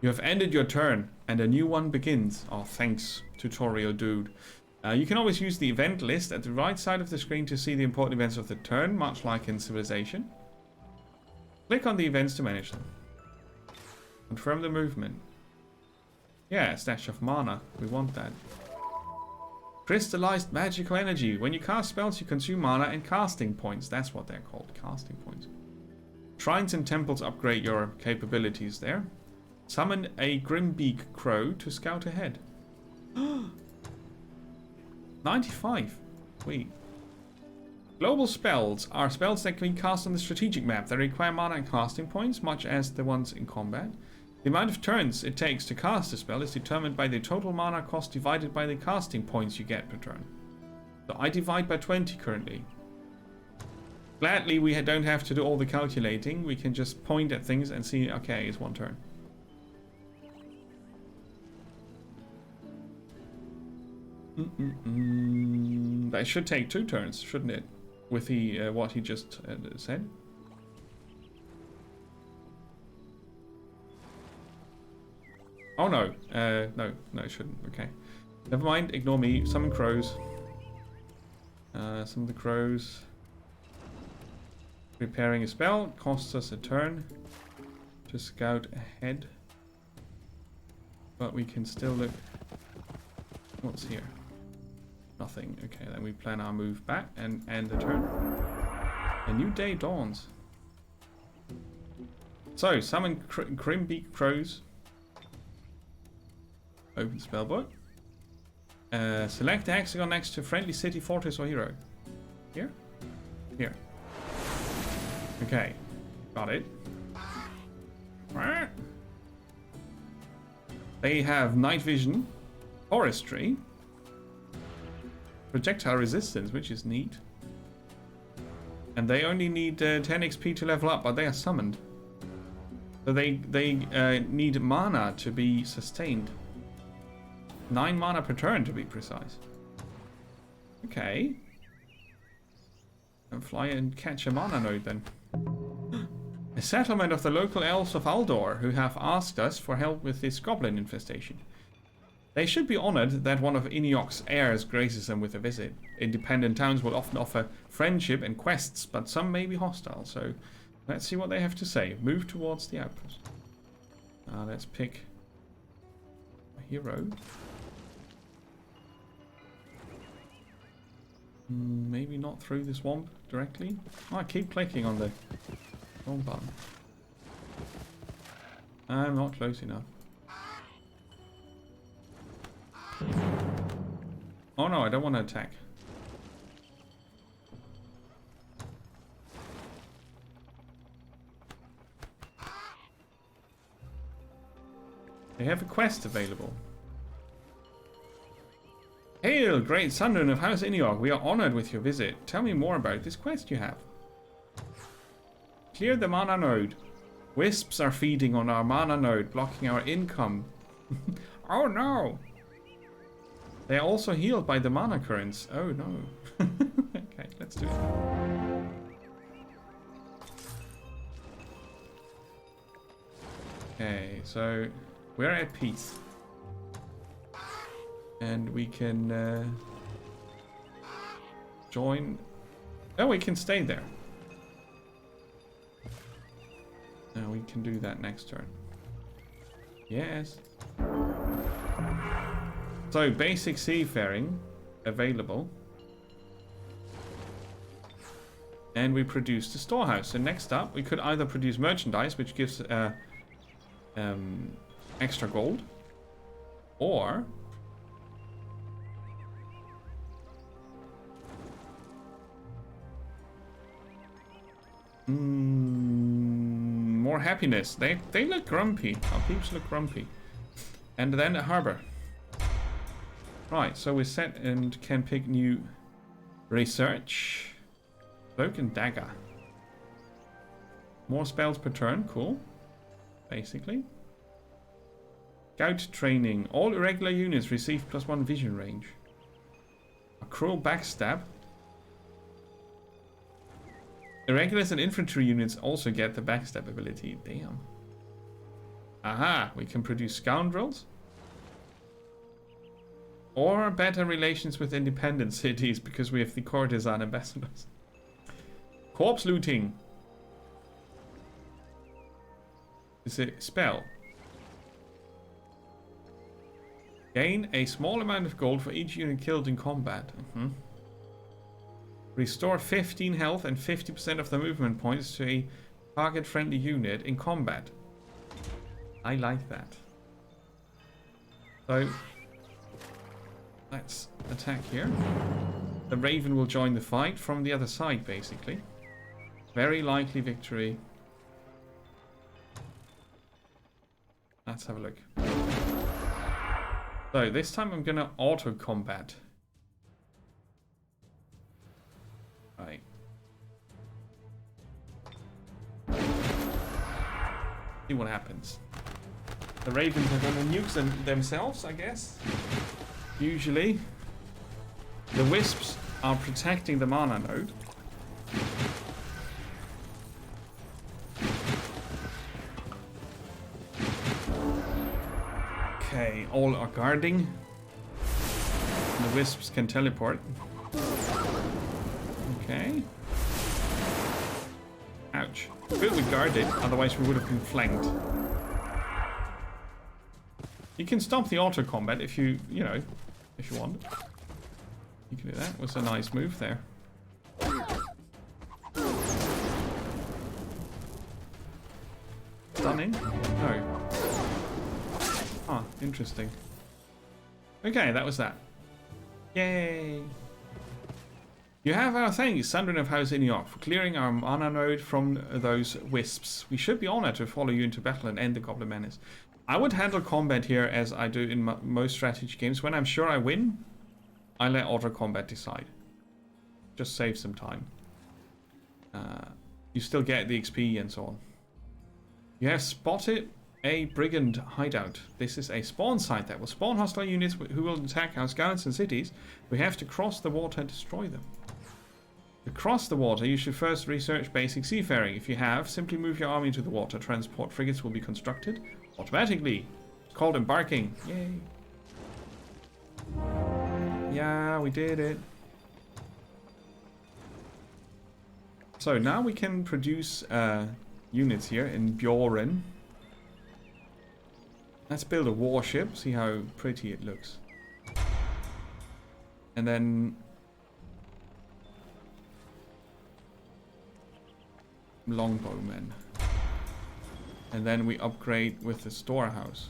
You have ended your turn and a new one begins. Oh, thanks, tutorial dude. You can always use the event list at the right side of the screen to see the important events of the turn, much like in Civilization. Click on the events to manage them. Confirm the movement. Yeah, stash of mana. We want that. Crystallized magical energy. When you cast spells, you consume mana and casting points. That's what they're called, casting points. Shrines and temples upgrade your capabilities there. Summon a Grimbeak Crow to scout ahead. 95. Sweet. Global spells are spells that can be cast on the strategic map. They require mana and casting points, much as the ones in combat. The amount of turns it takes to cast a spell is determined by the total mana cost divided by the casting points you get per turn. So I divide by 20 currently. Gladly, we don't have to do all the calculating. We can just point at things and see, okay, it's 1 turn. That should take 2 turns, shouldn't it? With the what he just said. Oh no, no, it shouldn't. Okay. Never mind, ignore me. Summon crows. Some of the crows. Preparing a spell costs us a turn to scout ahead. But we can still look. What's here? Nothing. Okay, then we plan our move back and end the turn. A new day dawns. So, summon Crimbeak crows. Open spellbook. Select the hexagon next to friendly city, fortress, or hero. Here? Here. Okay. Got it. They have night vision, forestry, projectile resistance, which is neat. And they only need 10 XP to level up, but they are summoned. So they need mana to be sustained. 9 mana per turn to be precise. Okay. And fly and catch a mana node then. A settlement of the local elves of Aldor who have asked us for help with this goblin infestation. They should be honored that one of Iniok's heirs graces them with a visit. Independent towns will often offer friendship and quests, but some may be hostile, so let's see what they have to say. Move towards the outpost. Let's pick a hero. Maybe not through the swamp directly. Oh, I keep clicking on the wrong button. I'm not close enough. Oh no, I don't want to attack. They have a quest available. Hail, great Sundern of House Iniok. We are honored with your visit. Tell me more about this quest you have. Clear the mana node. Wisps are feeding on our mana node, blocking our income. Oh no! They are also healed by the mana currents. Oh no. Okay, let's do it. Okay, so we're at peace. And we can join. Oh, we can stay there. Now we can do that next turn. Yes. So, basic seafaring available. And we produce the storehouse. So next up, we could either produce merchandise, which gives extra gold, or more happiness. They look grumpy. Our peeps look grumpy. And then a harbor. Right, so we're set and can pick new research. Cloak and dagger. More spells per turn, cool. Basically. Scout training. All irregular units receive +1 vision range. A cruel backstab. Irregulars and infantry units also get the backstab ability. Damn. Aha, we can produce scoundrels. Or better relations with independent cities because we have the courtesan ambassadors. Corpse looting. Is a spell. Gain a small amount of gold for each unit killed in combat. Restore 15 health and 50% of the movement points to a target-friendly unit in combat. I like that. So, let's attack here. The Raven will join the fight from the other side, basically. Very likely victory. Let's have a look. So, this time I'm gonna auto-combat. Right. See what happens. The Ravens are gonna nuke themselves, I guess. Usually. The Wisps are protecting the mana node. Okay, all are guarding. The wisps can teleport. Okay. Ouch. Good we guarded, otherwise we would have been flanked. You can stop the auto combat if you know, if you want. You can do that. Was a nice move there. Stunning? No. Ah, interesting. Okay, that was that. Yay! You have our thanks, Sandrine of House Iniok, for clearing our mana node from those wisps. We should be honored to follow you into battle and end the Goblin Menace. I would handle combat here as I do in most strategy games. When I'm sure I win, I let auto combat decide. Just save some time. You still get the XP and so on. You have spotted a brigand hideout. This is a spawn site that will spawn hostile units who will attack our scouts and cities. We have to cross the water and destroy them. To cross the water, you should first research basic seafaring. If you have, simply move your army to the water. Transport frigates will be constructed automatically. It's called embarking. Yay. Yeah, we did it. So now we can produce units here in Bjoren. Let's build a warship, see how pretty it looks. And then longbowmen. And then we upgrade with the storehouse.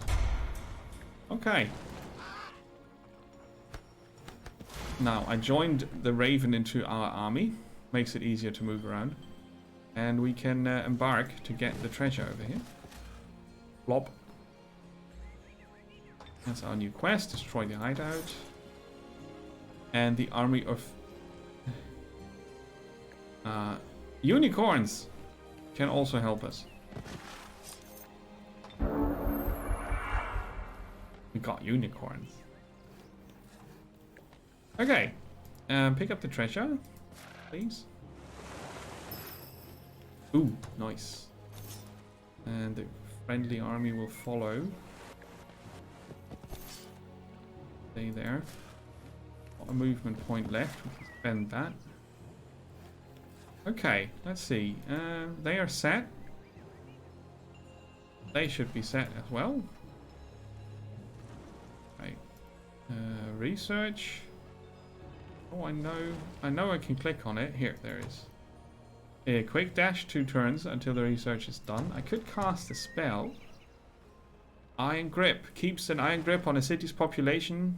Okay. Now, I joined the Raven into our army. Makes it easier to move around. And we can embark to get the treasure over here. Plop. That's our new quest. Destroy the hideout. And the army of unicorns can also help us. We got unicorns. Okay. Pick up the treasure, please. Ooh, nice. And the friendly army will follow. Stay there. Got a movement point left. We can spend that. Okay, let's see. They are set. They should be set as well. Right. Research. Oh, I know I can click on it. Here, there is. A quick dash 2 turns until the research is done. I could cast a spell. Iron Grip. Keeps an iron grip on a city's population.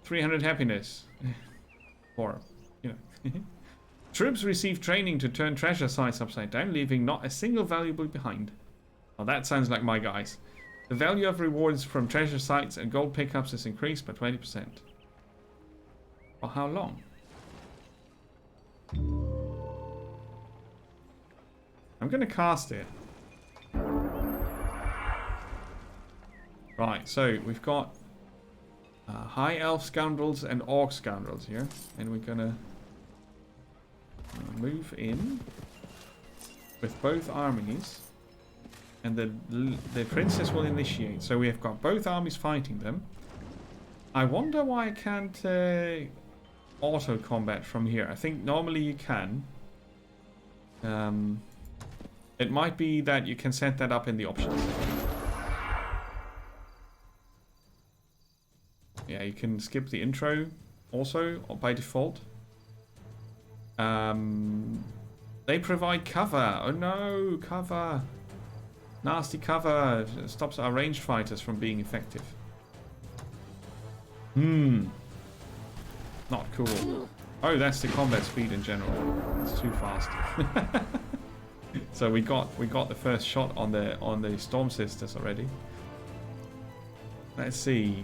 300 happiness. Or, you know. Troops receive training to turn treasure sites upside down, leaving not a single valuable behind. Well, that sounds like my guys. The value of rewards from treasure sites and gold pickups is increased by 20%. For how long? I'm going to cast it. Right, so we've got High Elf Scoundrels and Orc Scoundrels here. And we're going to move in with both armies. And the princess will initiate. So we have got both armies fighting them. I wonder why I can't auto combat from here. I think normally you can. It might be that you can set that up in the options. Yeah, you can skip the intro also by default. They provide cover. Oh no, cover. Nasty cover. Stops our ranged fighters from being effective. Not cool. Oh, that's the combat speed in general. It's too fast. So we got the first shot on the Storm Sisters already. Let's see.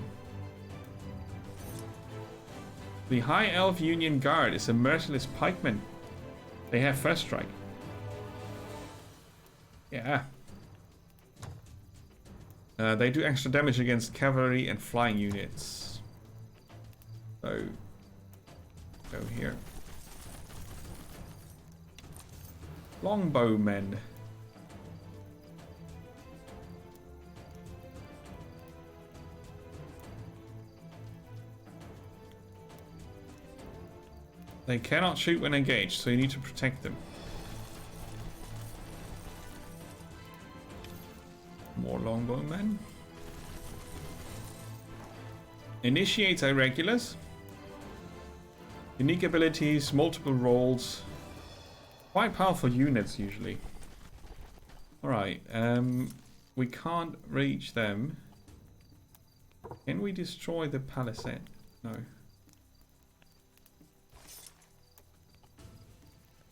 The High Elf Union Guard is a merciless pikeman. They have first strike. Yeah. They do extra damage against cavalry and flying units. So go here. Longbowmen. They cannot shoot when engaged, so you need to protect them. More longbowmen. Initiates irregulars. Unique abilities, multiple roles. Quite powerful units usually. Alright, we can't reach them. Can we destroy the palisade? No.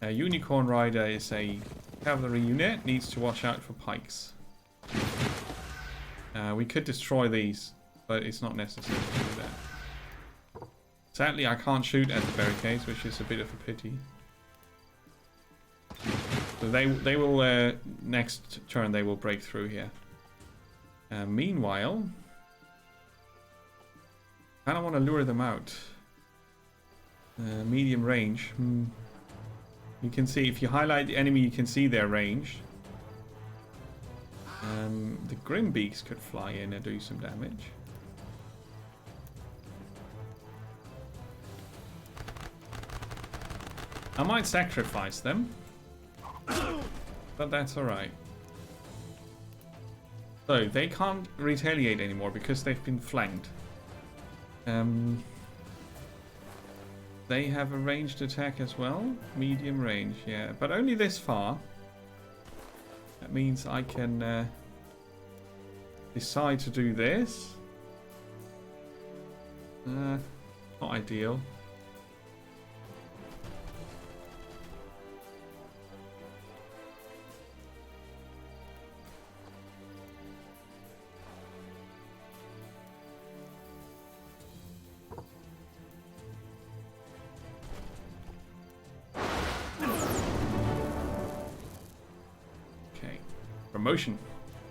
A Unicorn Rider is a cavalry unit, needs to watch out for pikes. We could destroy these, but it's not necessary to do that. Sadly, I can't shoot at the barricades, which is a bit of a pity. So they will, next turn, they will break through here. Meanwhile, I don't want to lure them out. Medium range. You can see, if you highlight the enemy, you can see their range. The Grimbeaks could fly in and do some damage. I might sacrifice them, but that's alright. So, they can't retaliate anymore because they've been flanked. They have a ranged attack as well. Medium range, yeah. But only this far. That means I can decide to do this. Not ideal. Promotion.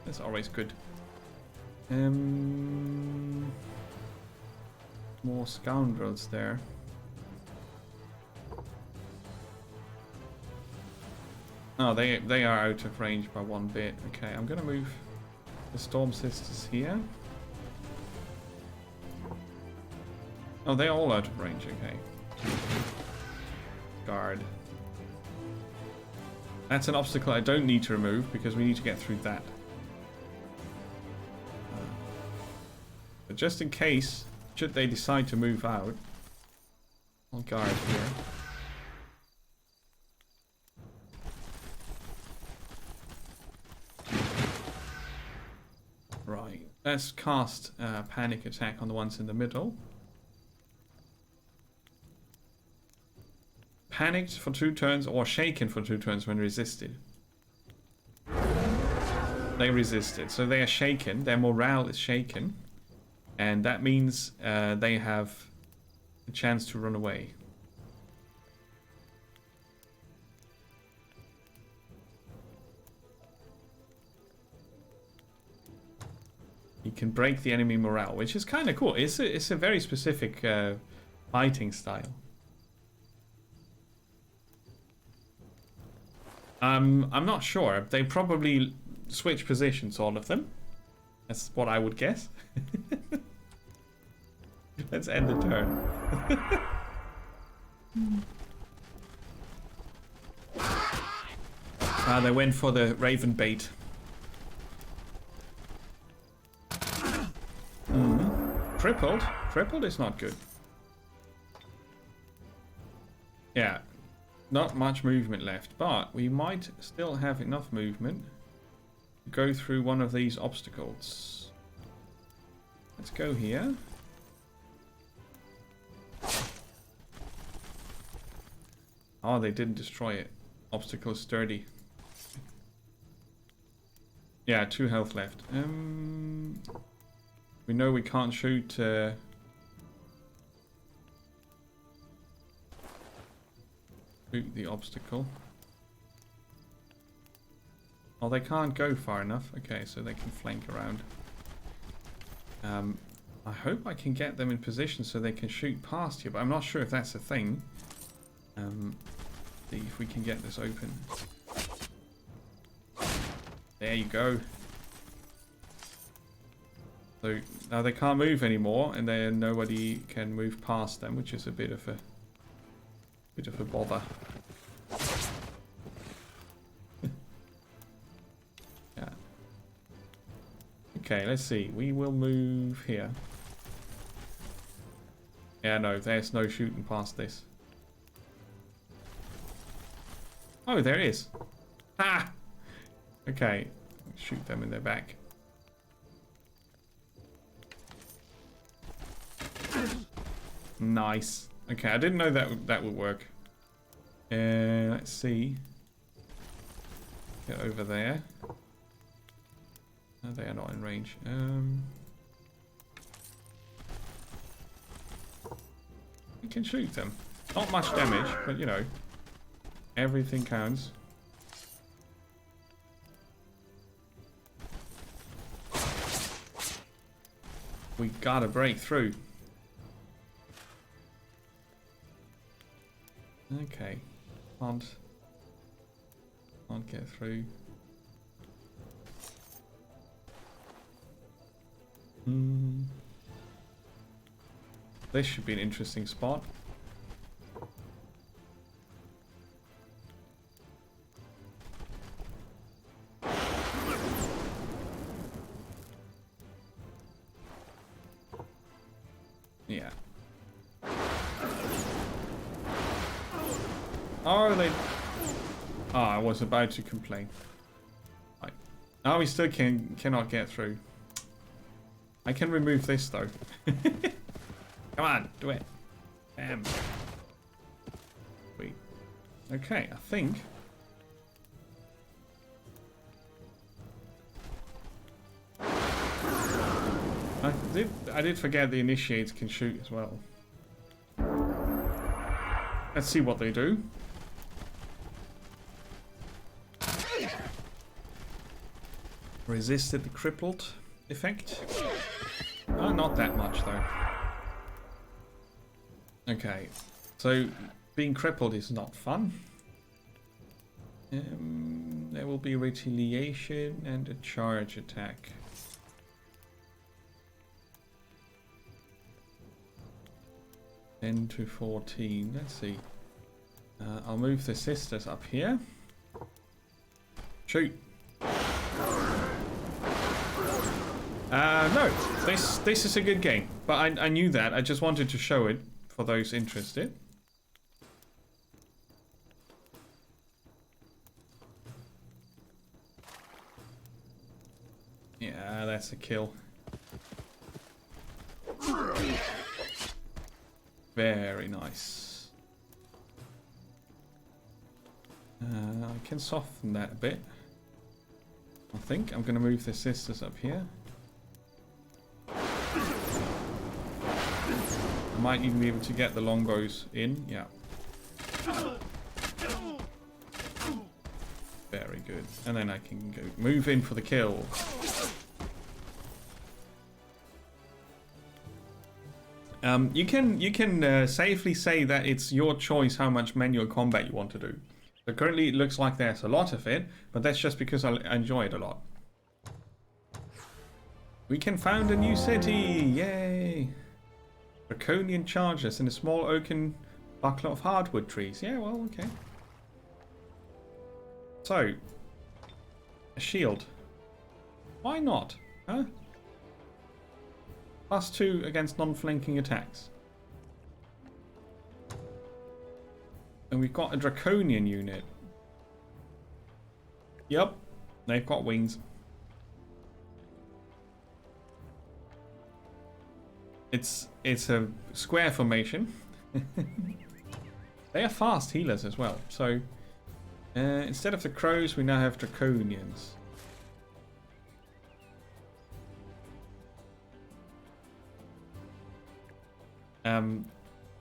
That's always good. More scoundrels there. Oh, they are out of range by one bit. Okay, I'm gonna move the Storm Sisters here. Oh, they're all out of range. Okay. Guard. That's an obstacle I don't need to remove because we need to get through that. But just in case, should they decide to move out, I'll guard here. Right, let's cast Panic Attack on the ones in the middle. Panicked for 2 turns or shaken for 2 turns when resisted. They resisted, so they are shaken. Their morale is shaken, and that means they have a chance to run away. You can break the enemy morale, which is kind of cool. It's a very specific fighting style. I'm not sure. They probably switch positions, all of them. That's what I would guess. Let's end the turn. They went for the Raven bait. Crippled? Crippled is not good. Yeah. Not much movement left, but we might still have enough movement to go through one of these obstacles. Let's go here. Oh, they didn't destroy it. Obstacle is sturdy. Yeah, 2 health left. We know we can't shoot... shoot the obstacle. Oh, they can't go far enough. Okay, so they can flank around. I hope I can get them in position so they can shoot past here, but I'm not sure if that's a thing. See if we can get this open. There you go. So now they can't move anymore, and then nobody can move past them, which is a bit of a Bit of a bother. Yeah. Okay, let's see. We will move here. Yeah, no, there's no shooting past this. Oh, there is. Ah! Okay, shoot them in their back. Nice. Okay, I didn't know that would work. Let's see. Get over there. No, they are not in range. We can shoot them. Not much damage, but you know, everything counts. We gotta break through. Okay. Can't get through. This should be an interesting spot. Yeah. Oh, they... Oh, I was about to complain. Right. Oh, we still cannot get through. I can remove this, though. Come on, do it. Bam. Wait. Okay, I think... I did forget the initiates can shoot as well. Let's see what they do. Resisted the crippled effect. Oh, not that much though. Okay, so being crippled is not fun. There will be retaliation and a charge attack. To 14. Let's see. I'll move the sisters up here. Shoot. No, this is a good game, but I knew that. I just wanted to show it for those interested. Yeah, that's a kill. Very nice. I can soften that a bit. I think I'm going to move the sisters up here. I might even be able to get the longbows in. Yeah. Very good. And then I can go move in for the kill. You can safely say that it's your choice how much manual combat you want to do. So currently it looks like there's a lot of it, but that's just because I enjoy it a lot. We can found a new city! Yay! Draconian chargers in a small oaken buckler of hardwood trees. Yeah, well, okay. So, a shield. Why not? Huh? +2 against non-flanking attacks. And we've got a Draconian unit. Yep, they've got wings. It's a square formation. They are fast healers as well. So instead of the crows, we now have Draconians.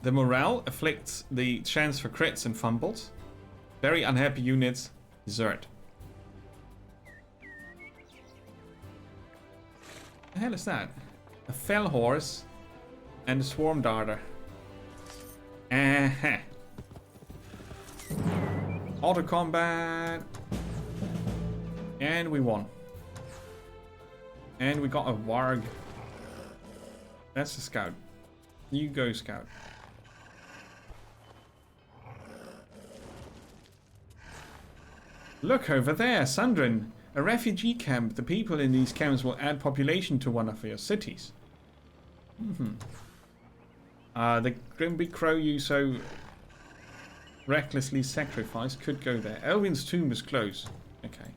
The morale afflicts the chance for crits and fumbles. Very unhappy units, desert. The hell is that? A fell horse and a swarm darter. Auto combat. And we won. And we got a warg. That's a scout. You go, scout. Look over there, Sundrin. A refugee camp. The people in these camps will add population to one of your cities. The Grimby Crow you so recklessly sacrificed could go there. Elwin's tomb is close. Okay.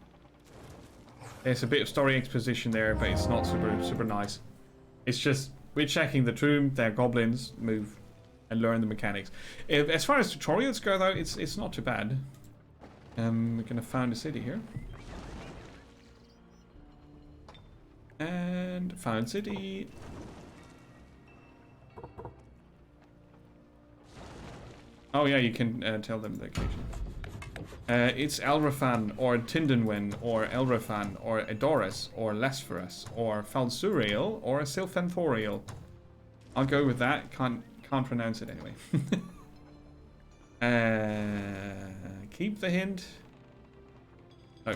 There's a bit of story exposition there, but it's not super nice. It's just, we're checking the tomb, they're goblins, move, and learn the mechanics. As far as tutorials go, though, it's not too bad. We're gonna found a city here. And found city. Oh yeah, you can tell them the location. It's Elrafan, or Tindinwen, or Elrafan, or Edoras, or Lesferus, or Falsuriel, or Silfanthoriel. I'll go with that. Can't pronounce it anyway. Keep the hint. Oh.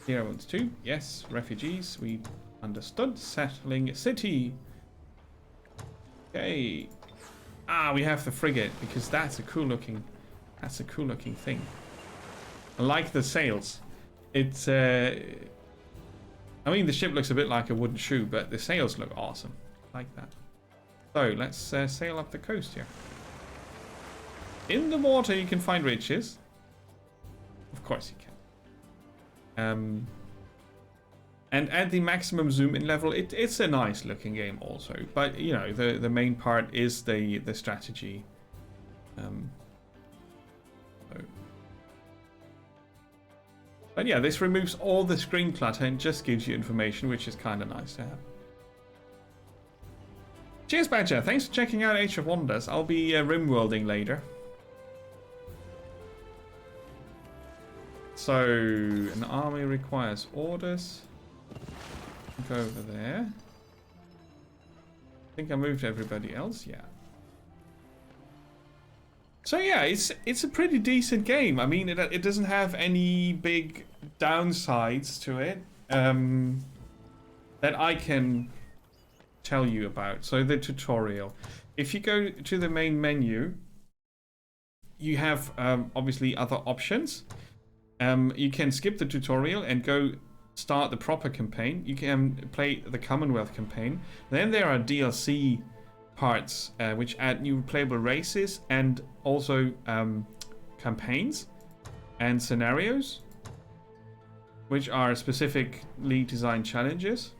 Here one's 2. Yes, refugees. We understood. Settling a city. Okay. Ah, we have the frigate because that's a cool looking thing. I like the sails. It's I mean, the ship looks a bit like a wooden shoe, but the sails look awesome. Like that. So let's sail up the coast here. In the water you can find riches. Of course you can. And at the maximum zoom in level, it's a nice looking game also. But you know, the main part is the strategy. But yeah, this removes all the screen clutter and just gives you information, which is kind of nice to have. Cheers, Badger. Thanks for checking out Age of Wonders. I'll be rimworlding later. So, an army requires orders. Go over there. I think I moved everybody else. Yeah. So yeah, it's a pretty decent game. I mean, it doesn't have any big downsides to it that I can tell you about. So the tutorial. If you go to the main menu, you have obviously other options. You can skip the tutorial and go start the proper campaign. You can play the Commonwealth campaign. Then there are DLC parts which add new playable races and also campaigns and scenarios, which are specifically designed challenges.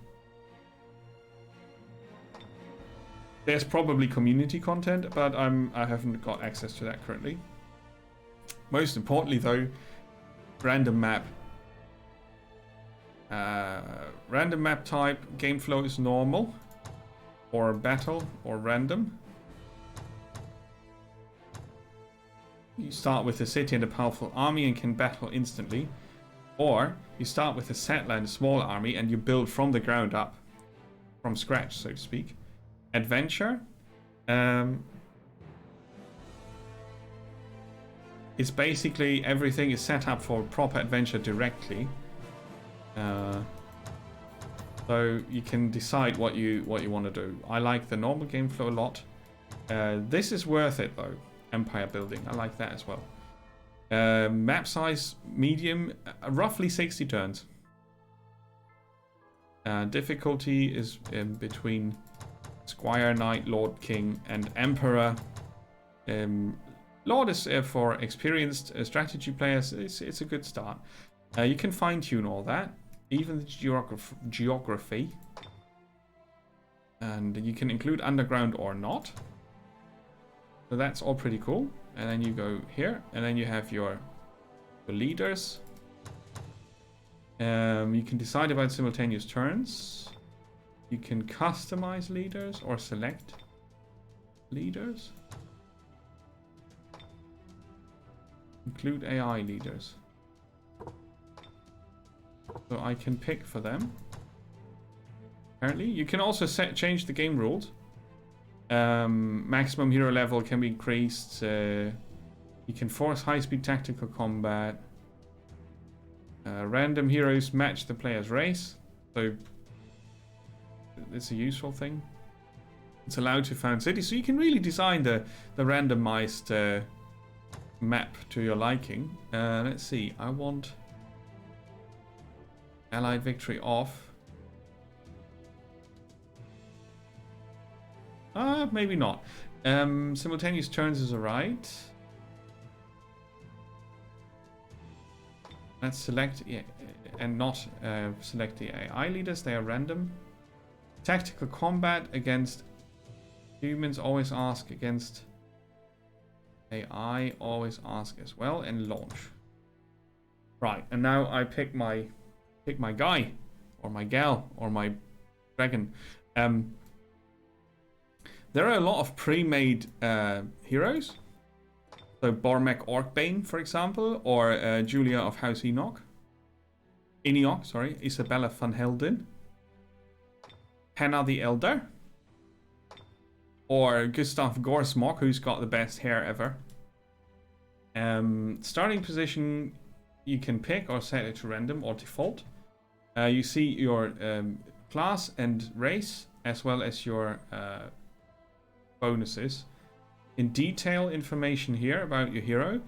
There's probably community content, but I haven't got access to that currently. Most importantly, though, random map. Random map type, game flow is normal, or battle, or random. You start with a city and a powerful army and can battle instantly. Or you start with a settler and a small army and you build from the ground up. From scratch, so to speak. Adventure. It's basically everything is set up for proper adventure directly. So you can decide what you want to do. I like the normal game flow a lot. This is worth it though. Empire building, I like that as well. Map size medium, roughly 60 turns. Difficulty is between Squire, Knight, Lord, King, and Emperor. Lord is for experienced strategy players. It's a good start. You can fine tune all that, even the geography. And you can include underground or not. So that's all pretty cool. And then you go here, and then you have your leaders. You can decide about simultaneous turns. You can customize leaders or select leaders. Include AI leaders. So I can pick for them. Apparently, you can also change the game rules. Maximum hero level can be increased. You can force high-speed tactical combat. Random heroes match the player's race. So it's a useful thing. It's allowed to found cities, so you can really design the randomized map to your liking. Let's see. I want Allied victory off. Maybe not. Simultaneous turns is alright. Let's select and not select the AI leaders. They are random. Tactical combat against humans, always ask. Against AI, always ask as well. And launch. Right, and now I pick my guy or my gal or my dragon. There are a lot of pre-made heroes. So Bormek Orkbane, for example, or Julia of House Enoch. Isabella van Helden. Henna the Elder. Or Gustav Gorsmok, who's got the best hair ever. Starting position, you can pick or set it to random or default. You see your class and race, as well as your bonuses. In detail information here about your hero.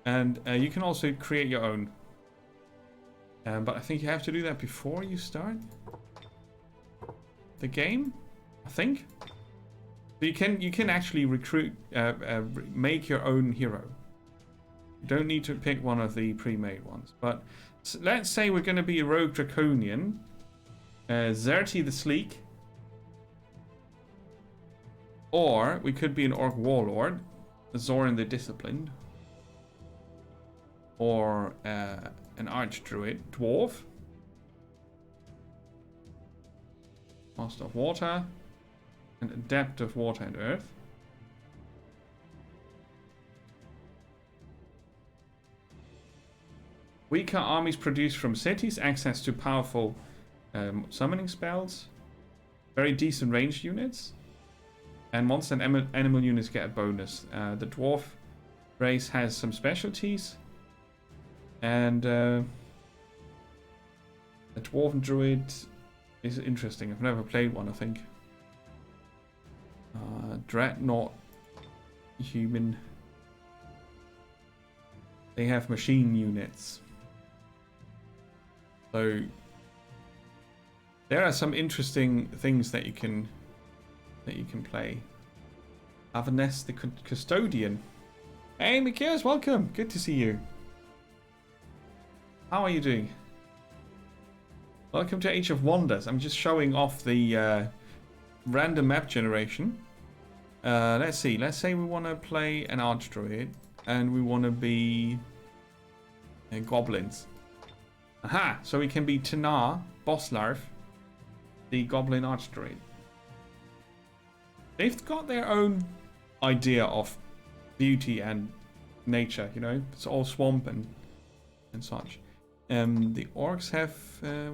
And you can also create your own. But I think you have to do that before you start the game, I think. So you can actually recruit, make your own hero. You don't need to pick one of the pre-made ones. But let's say we're going to be a rogue draconian, Zerti the Sleek, or we could be an orc warlord, Zoran the Disciplined, or an archdruid dwarf, Master of Water, and Adept of Water and Earth. Weaker armies produced from cities, access to powerful summoning spells, very decent ranged units, and monster and animal units get a bonus. The dwarf race has some specialties, and the dwarven druid is interesting. I've never played one, I think. Dreadnought human. They have machine units. So there are some interesting things that you can play. Avaness the Custodian. Hey Mikias, welcome. Good to see you. How are you doing? Welcome to Age of Wonders. I'm just showing off the random map generation. Let's see. Let's say we want to play an archdruid and we want to be goblins. Aha! So we can be Tanar, Bosslarf, the goblin archdruid. They've got their own idea of beauty and nature, you know. It's all swamp and such. The orcs have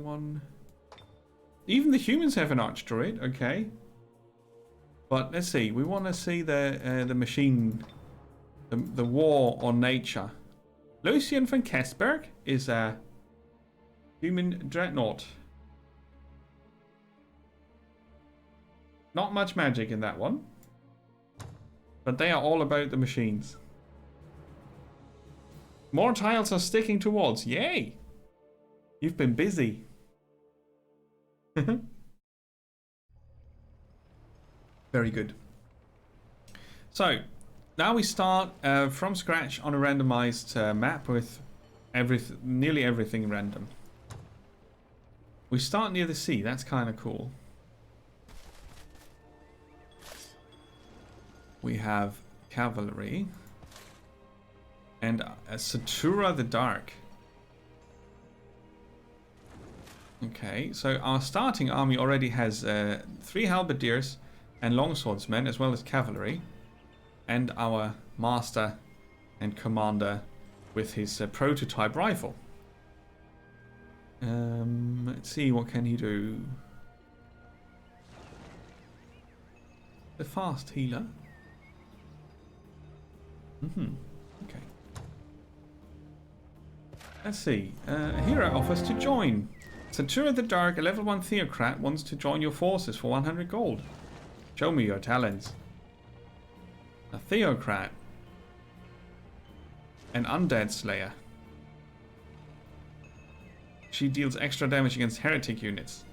one. Even the humans have an archdruid, okay. But let's see. We want to see the machine, the war on nature. Lucian van Kesberg is a human dreadnought. Not much magic in that one. But they are all about the machines. More tiles are sticking towards. Yay! You've been busy. Very good. So, now we start from scratch on a randomized map with nearly everything random. We start near the sea. That's kind of cool. We have cavalry and a Satura the Dark. Okay, so our starting army already has 3 halberdiers and longswordsmen, as well as cavalry, and our master and commander with his prototype rifle. Let's see, what can he do? The fast healer. Okay. Let's see. A hero offers to join. Satura the Dark, a level 1 theocrat, wants to join your forces for 100 gold. Show me your talents. A theocrat. An Undead Slayer. She deals extra damage against heretic units.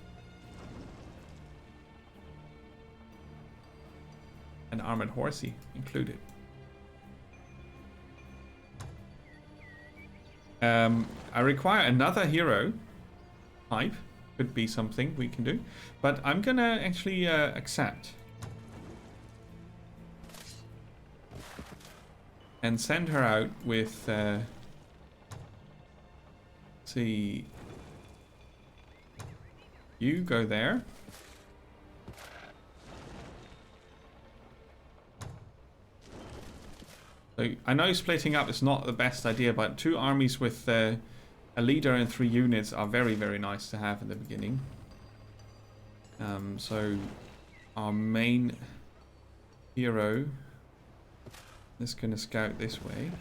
An Armored Horsey included. I require another hero type. Could be something we can do. But I'm gonna actually accept. And send her out with... let's see... You go there. So I know splitting up is not the best idea, but 2 armies with a leader and 3 units are very, very nice to have in the beginning. So our main hero is going to scout this way.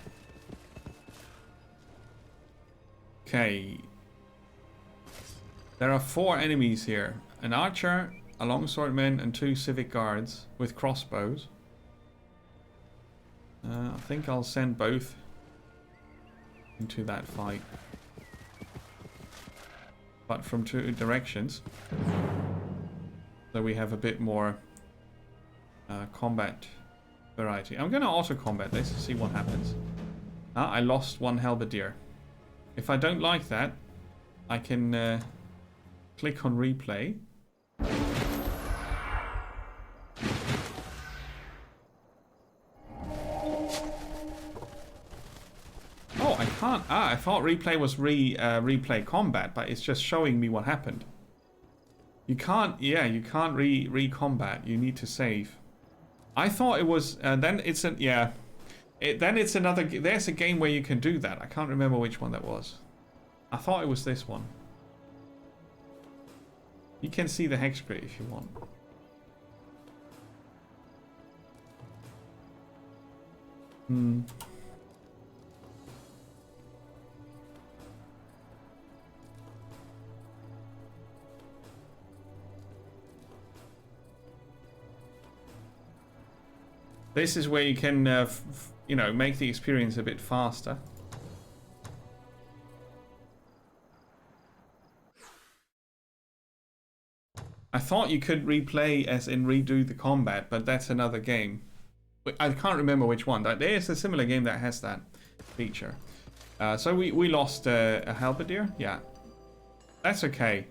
Okay. There are 4 enemies here. An archer, a longswordman, and 2 civic guards with crossbows. I think I'll send both into that fight. But from 2 directions. So we have a bit more combat variety. I'm going to auto-combat this to see what happens. I lost 1 halberdier. If I don't like that, I can click on replay. Oh, I can't. I thought replay was replay combat, but it's just showing me what happened. You can't. Yeah, you can't re-combat. You need to save. I thought it was. Then it's an yeah. Then it's another. There's a game where you can do that. I can't remember which one that was. I thought it was this one. You can see the hex grid if you want. This is where you can, you know, make the experience a bit faster. I thought you could replay as in redo the combat, but that's another game. I can't remember which one. There is a similar game that has that feature. So we lost a halberdier. Yeah, that's okay.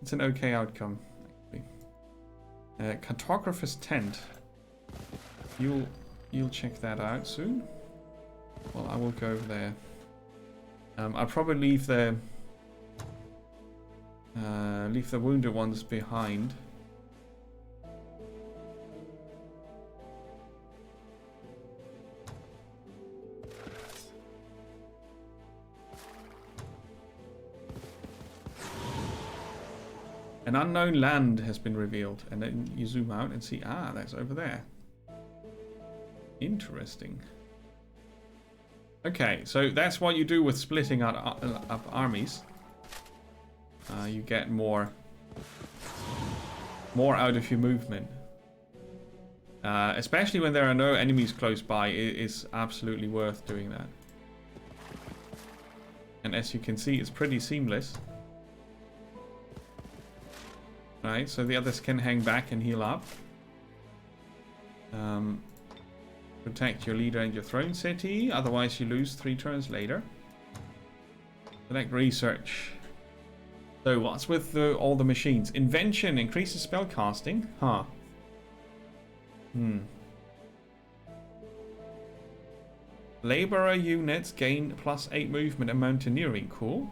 It's an okay outcome, actually. Cartographer's tent. You'll check that out soon. Well, I will go over there. I'll probably leave the wounded ones behind. An unknown land has been revealed, and then you zoom out and see, that's over there. Interesting. Okay, so that's what you do with splitting up armies. You get more out of your movement. Especially when there are no enemies close by, it is absolutely worth doing that. And as you can see, it's pretty seamless. Right, so the others can hang back and heal up. Protect your leader and your throne city, otherwise you lose 3 turns later. Select research. So what's with all the machines? Invention increases spell casting. Huh. Laborer units gain +8 movement and mountaineering. Cool.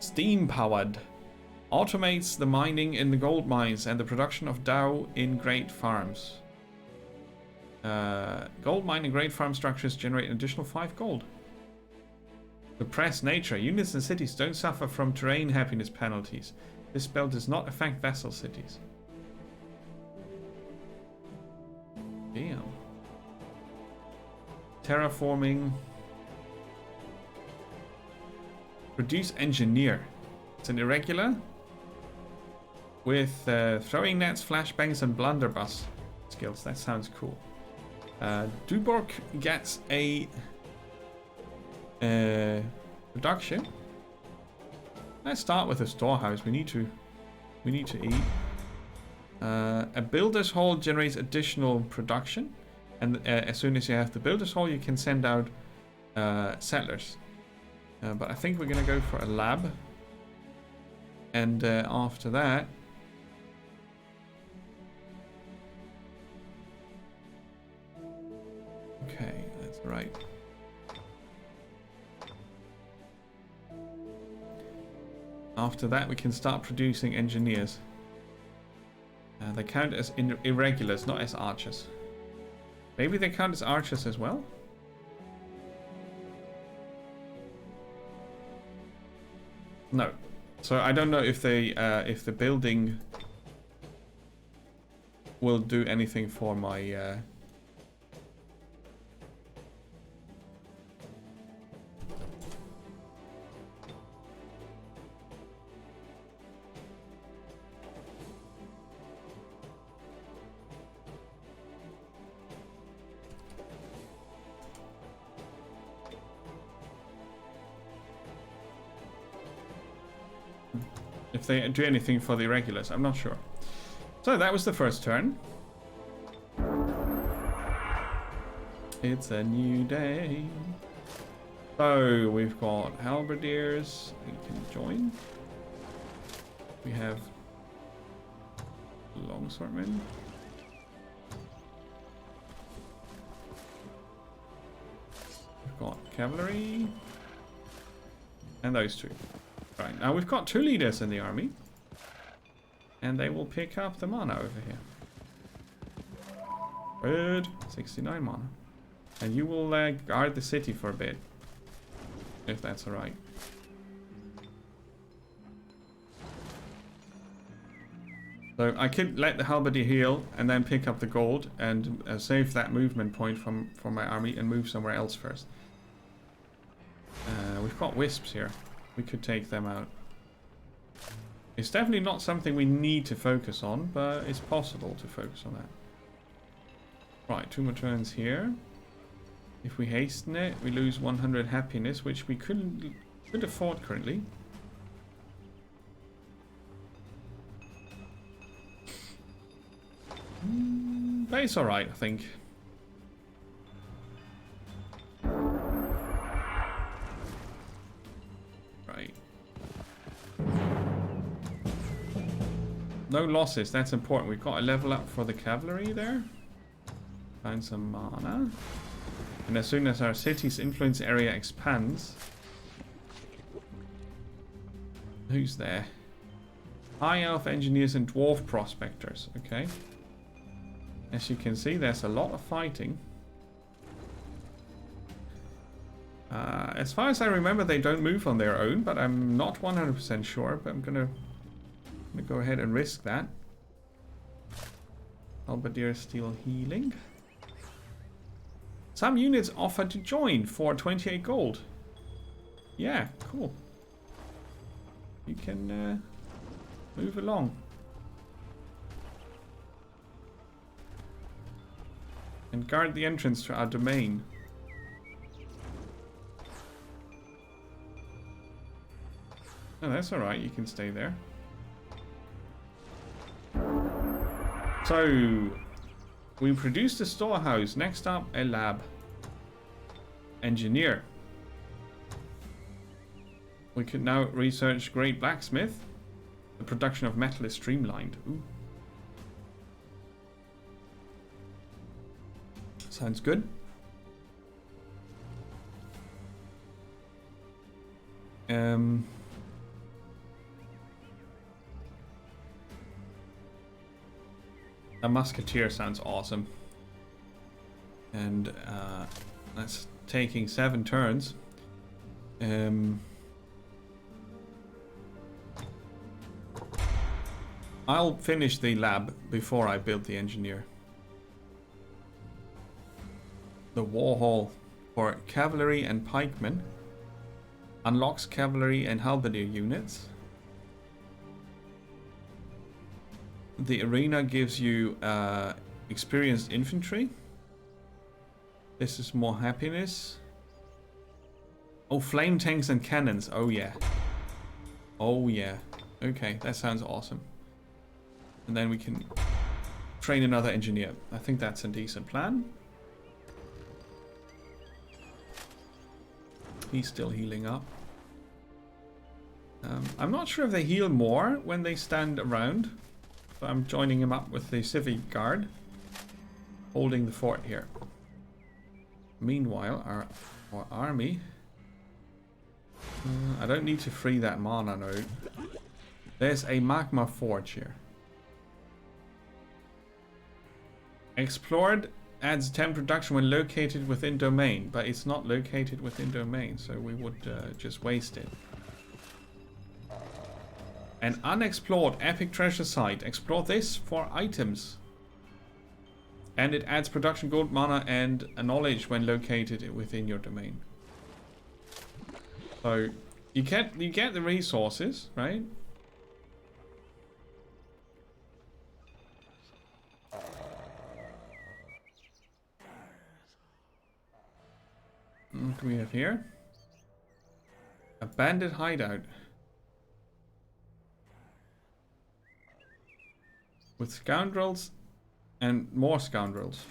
Steam powered. Automates the mining in the gold mines and the production of dough in great farms. Gold mine and great farm structures generate an additional 5 gold. Suppress nature. Units and cities don't suffer from terrain happiness penalties. This spell does not affect vassal cities. Damn. Terraforming. Produce engineer. It's an irregular with throwing nets, flashbangs, and blunderbuss skills. That sounds cool. Duborg gets a Production. Let's start with a storehouse. We need to eat. A builder's hall generates additional production, and as soon as you have the builder's hall, you can send out settlers. But I think we're gonna go for a lab, and after that, okay, that's right. After that, we can start producing engineers. They count as irregulars, not as archers. Maybe they count as archers as well? No. So I don't know if they, if the building will do anything for my... if they do anything for the irregulars, I'm not sure. So that was the first turn. It's a new day. So we've got halberdiers. We can join. We have longswordmen. We've got cavalry. And those two. Right, now we've got 2 leaders in the army. And they will pick up the mana over here. Good. 69 mana. And you will guard the city for a bit. If that's alright. So I could let the halberdier heal and then pick up the gold and save that movement point from my army and move somewhere else first. We've got wisps here. We could take them out. It's definitely not something we need to focus on, but it's possible to focus on that. Right, 2 more turns here. If we hasten it, we lose 100 happiness, which we could afford currently. But it's alright, I think. Right. No losses, that's important. We've got a level up for the cavalry there. Find some mana. And as soon as our city's influence area expands... Who's there? High Elf Engineers and Dwarf Prospectors. Okay. As you can see, there's a lot of fighting. As far as I remember, they don't move on their own, but I'm not 100% sure. But I'm gonna go ahead and risk that. Halberdier still healing. Some units offer to join for 28 gold. Yeah, cool. You can move along. And guard the entrance to our domain. Oh, that's alright, you can stay there. So, we produced a storehouse. Next up, a lab. Engineer. We can now research Great Blacksmith. The production of metal is streamlined. Ooh. Sounds good. A musketeer sounds awesome. And that's taking 7 turns. I'll finish the lab before I build the engineer. The war hall for cavalry and pikemen unlocks cavalry and halberdier units. The arena gives you experienced infantry. This is more happiness. Oh, flame tanks and cannons. Oh, yeah. Oh, yeah. Okay, that sounds awesome. And then we can train another engineer. I think that's a decent plan. He's still healing up. I'm not sure if they heal more when they stand around. But I'm joining him up with the civic guard. Holding the fort here. Meanwhile, our army... I don't need to free that mana node. There's a magma forge here. Explored adds 10 production when located within domain, but it's not located within domain, so we would just waste it. An unexplored epic treasure site. Explore this for items. And it adds production gold, mana, and a knowledge when located within your domain. So you get the resources, right? What do we have here? A bandit hideout. With scoundrels and more scoundrels.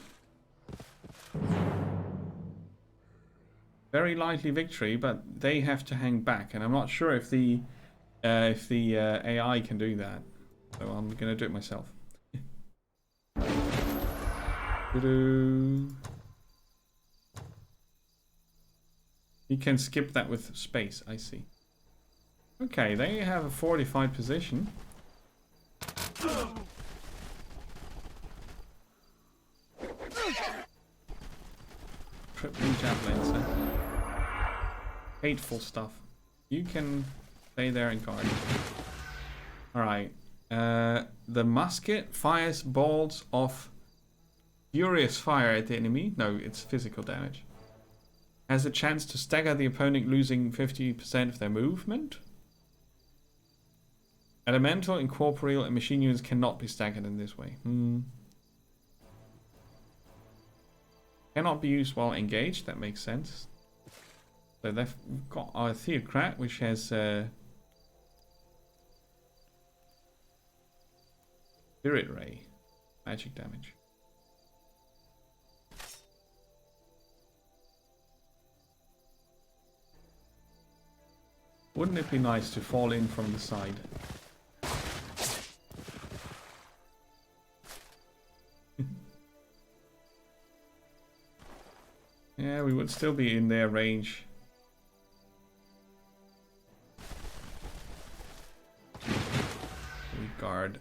Very likely victory, but they have to hang back, and I'm not sure if the AI can do that. So I'm gonna do it myself. You can skip that with space, I see. Okay, they have a fortified position. Crippling javelins. Hateful stuff. You can stay there and guard. Alright. The musket fires balls of furious fire at the enemy. No, it's physical damage. Has a chance to stagger the opponent, losing 50% of their movement. Elemental, incorporeal, and machine units cannot be staggered in this way. Cannot be used while engaged. That makes sense. So they've got our Theocrat, which has Spirit Ray. Magic damage. Wouldn't it be nice to fall in from the side? Yeah, we would still be in their range. We guard.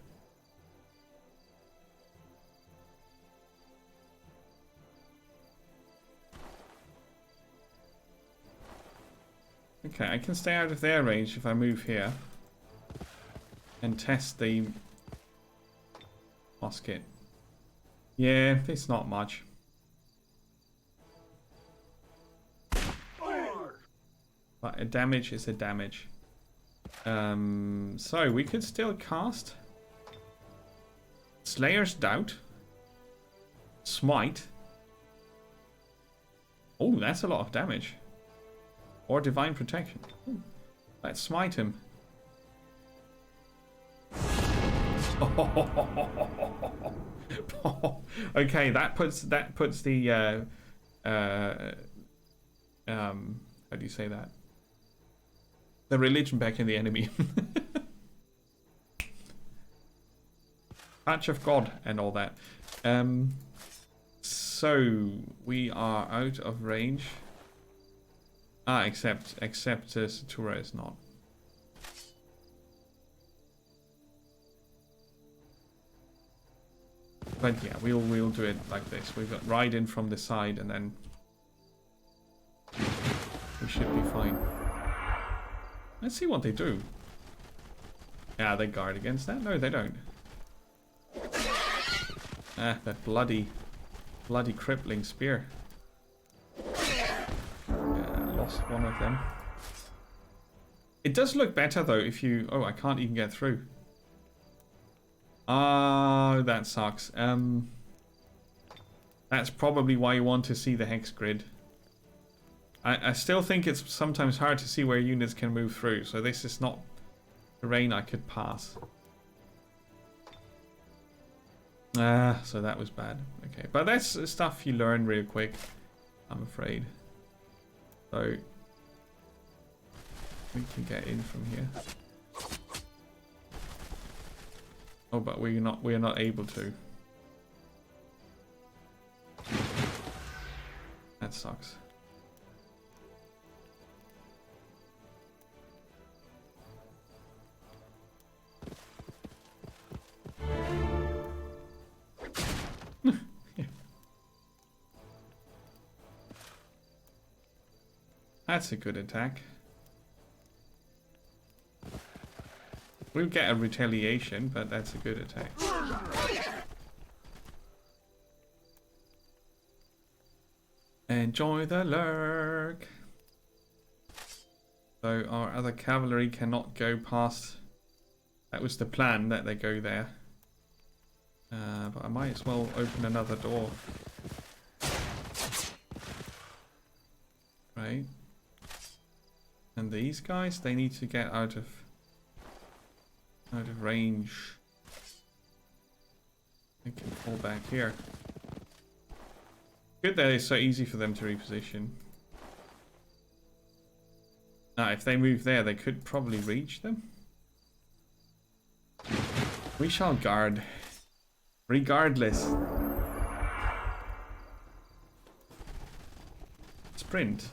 Okay, I can stay out of their range if I move here. And test the musket. Yeah, it's not much. But a damage is a damage. So we could still cast Slayer's Doubt. Smite. Oh, that's a lot of damage. Or Divine Protection. Ooh, let's smite him. Okay, that puts the how do you say that? The religion back in the enemy. Patch of God and all that. So we are out of range. Except Satura is not. But yeah, we'll do it like this. We've got Raiden from the side, and then we should be fine. Let's see what they do. Yeah, they guard against that. No, they don't. That bloody crippling spear. Lost one of them. It does look better though if you... Oh, I can't even get through. Oh, that sucks. That's probably why you want to see the hex grid. I still think it's sometimes hard to see where units can move through, so this is not terrain I could pass. So that was bad. Okay, but that's stuff you learn real quick, I'm afraid. So we can get in from here. Oh, but we're not able to. That sucks. That's a good attack. We'll get a retaliation, but that's a good attack. Enjoy the lurk. So our other cavalry cannot go past. That was the plan, that they go there. But I might as well open another door. Right. And these guys, they need to get out of range. They can fall back here. Good that it's so easy for them to reposition. Now, if they move there, they could probably reach them. We shall guard. Regardless. Sprint.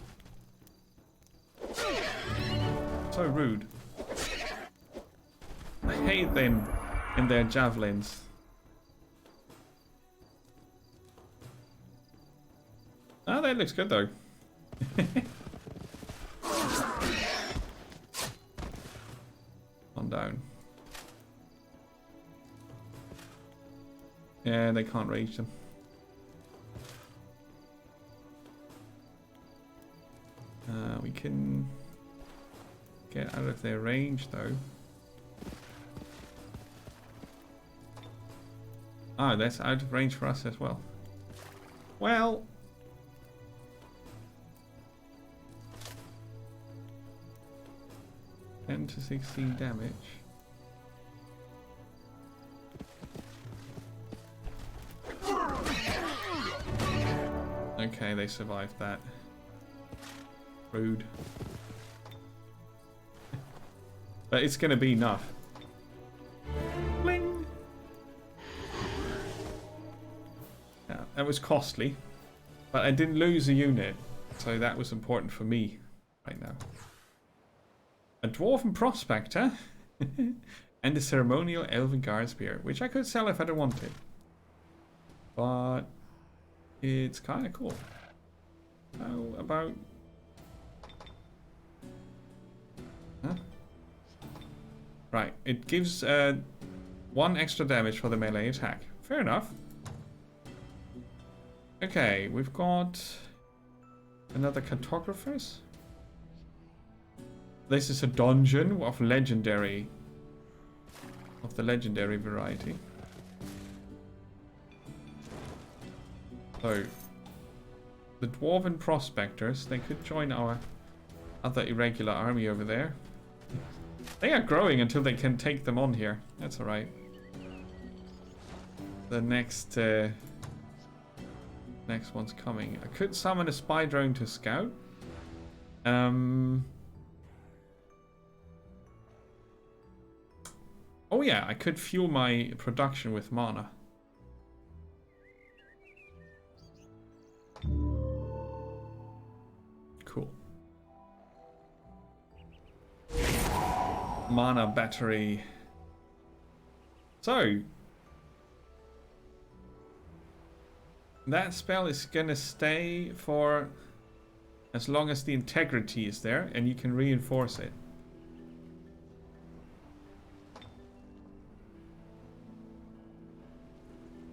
So rude. I hate them in their javelins. Oh, that looks good though. On down. Yeah, they can't reach them. We can get out of their range though. Ah, that's out of range for us as well. Well, 10 to 16 damage. Okay, they survived that. Rude. But it's gonna be enough. Bling! Yeah, that was costly. But I didn't lose a unit. So that was important for me right now. A Dwarven Prospector. And a Ceremonial Elven Guard Spear. Which I could sell if I don't want it. But it's kind of cool. How about... Huh? Right, it gives 1 extra damage for the melee attack. Fair enough. Okay, we've got another Cartographers. This is a dungeon of the legendary variety. So, the Dwarven Prospectors, they could join our other irregular army over there. They are growing until they can take them on here. That's alright. The next one's coming. I could summon a spy drone to scout. Oh yeah, I could fuel my production with mana. Cool. Mana battery. So that spell is gonna stay for as long as the integrity is there, and you can reinforce it.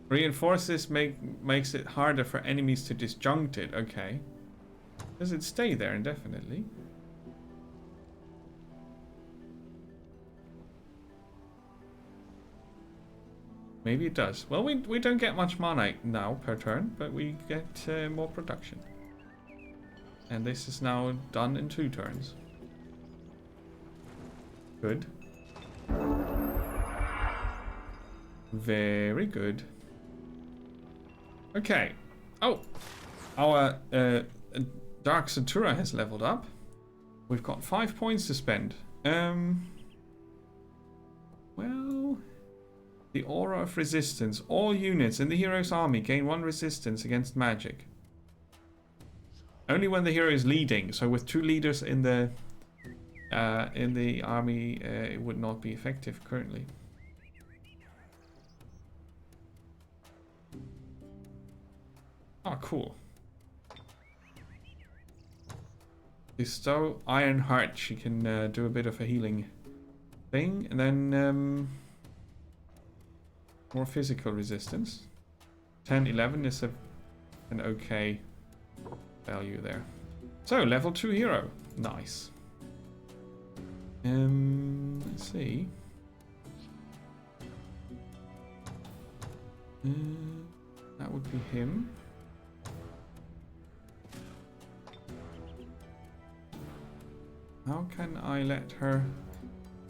Reinforces makes it harder for enemies to disjunct it. Okay. Does it stay there indefinitely? Maybe it does. Well, we don't get much mana now per turn, but we get more production. And this is now done in 2 turns. Good. Very good. Okay. Oh! Our Dark Satura has leveled up. We've got 5 points to spend. Well... The Aura of Resistance. All units in the hero's army gain 1 resistance against magic. Only when the hero is leading. So with 2 leaders in the army, it would not be effective currently. Oh, cool. Bestow Iron Heart. She can do a bit of a healing thing. And then more physical resistance. 10, 11 is an okay value there. So, level 2 hero. Nice. Let's see. That would be him. How can I let her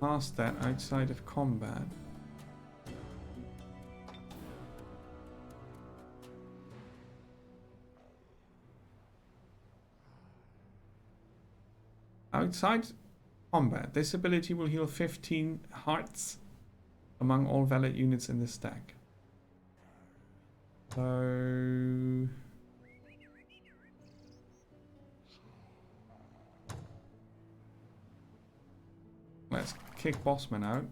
cast that outside of combat? Outside combat, this ability will heal 15 hearts among all valid units in the stack. So... let's kick Bossman out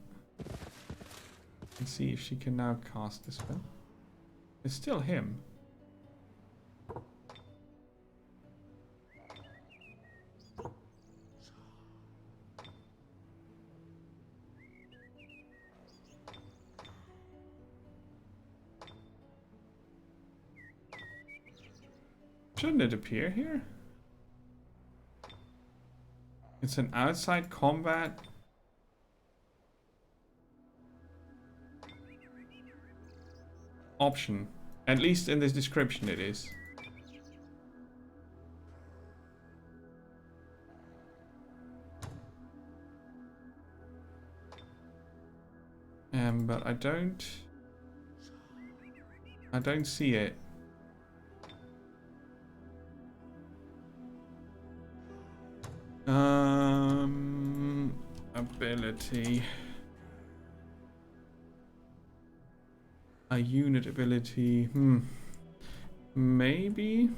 and see if she can now cast this spell. It's still him. Shouldn't it appear here? It's an outside combat. Option. At least in this description it is. But I don't see it. Ability. A unit ability. Maybe.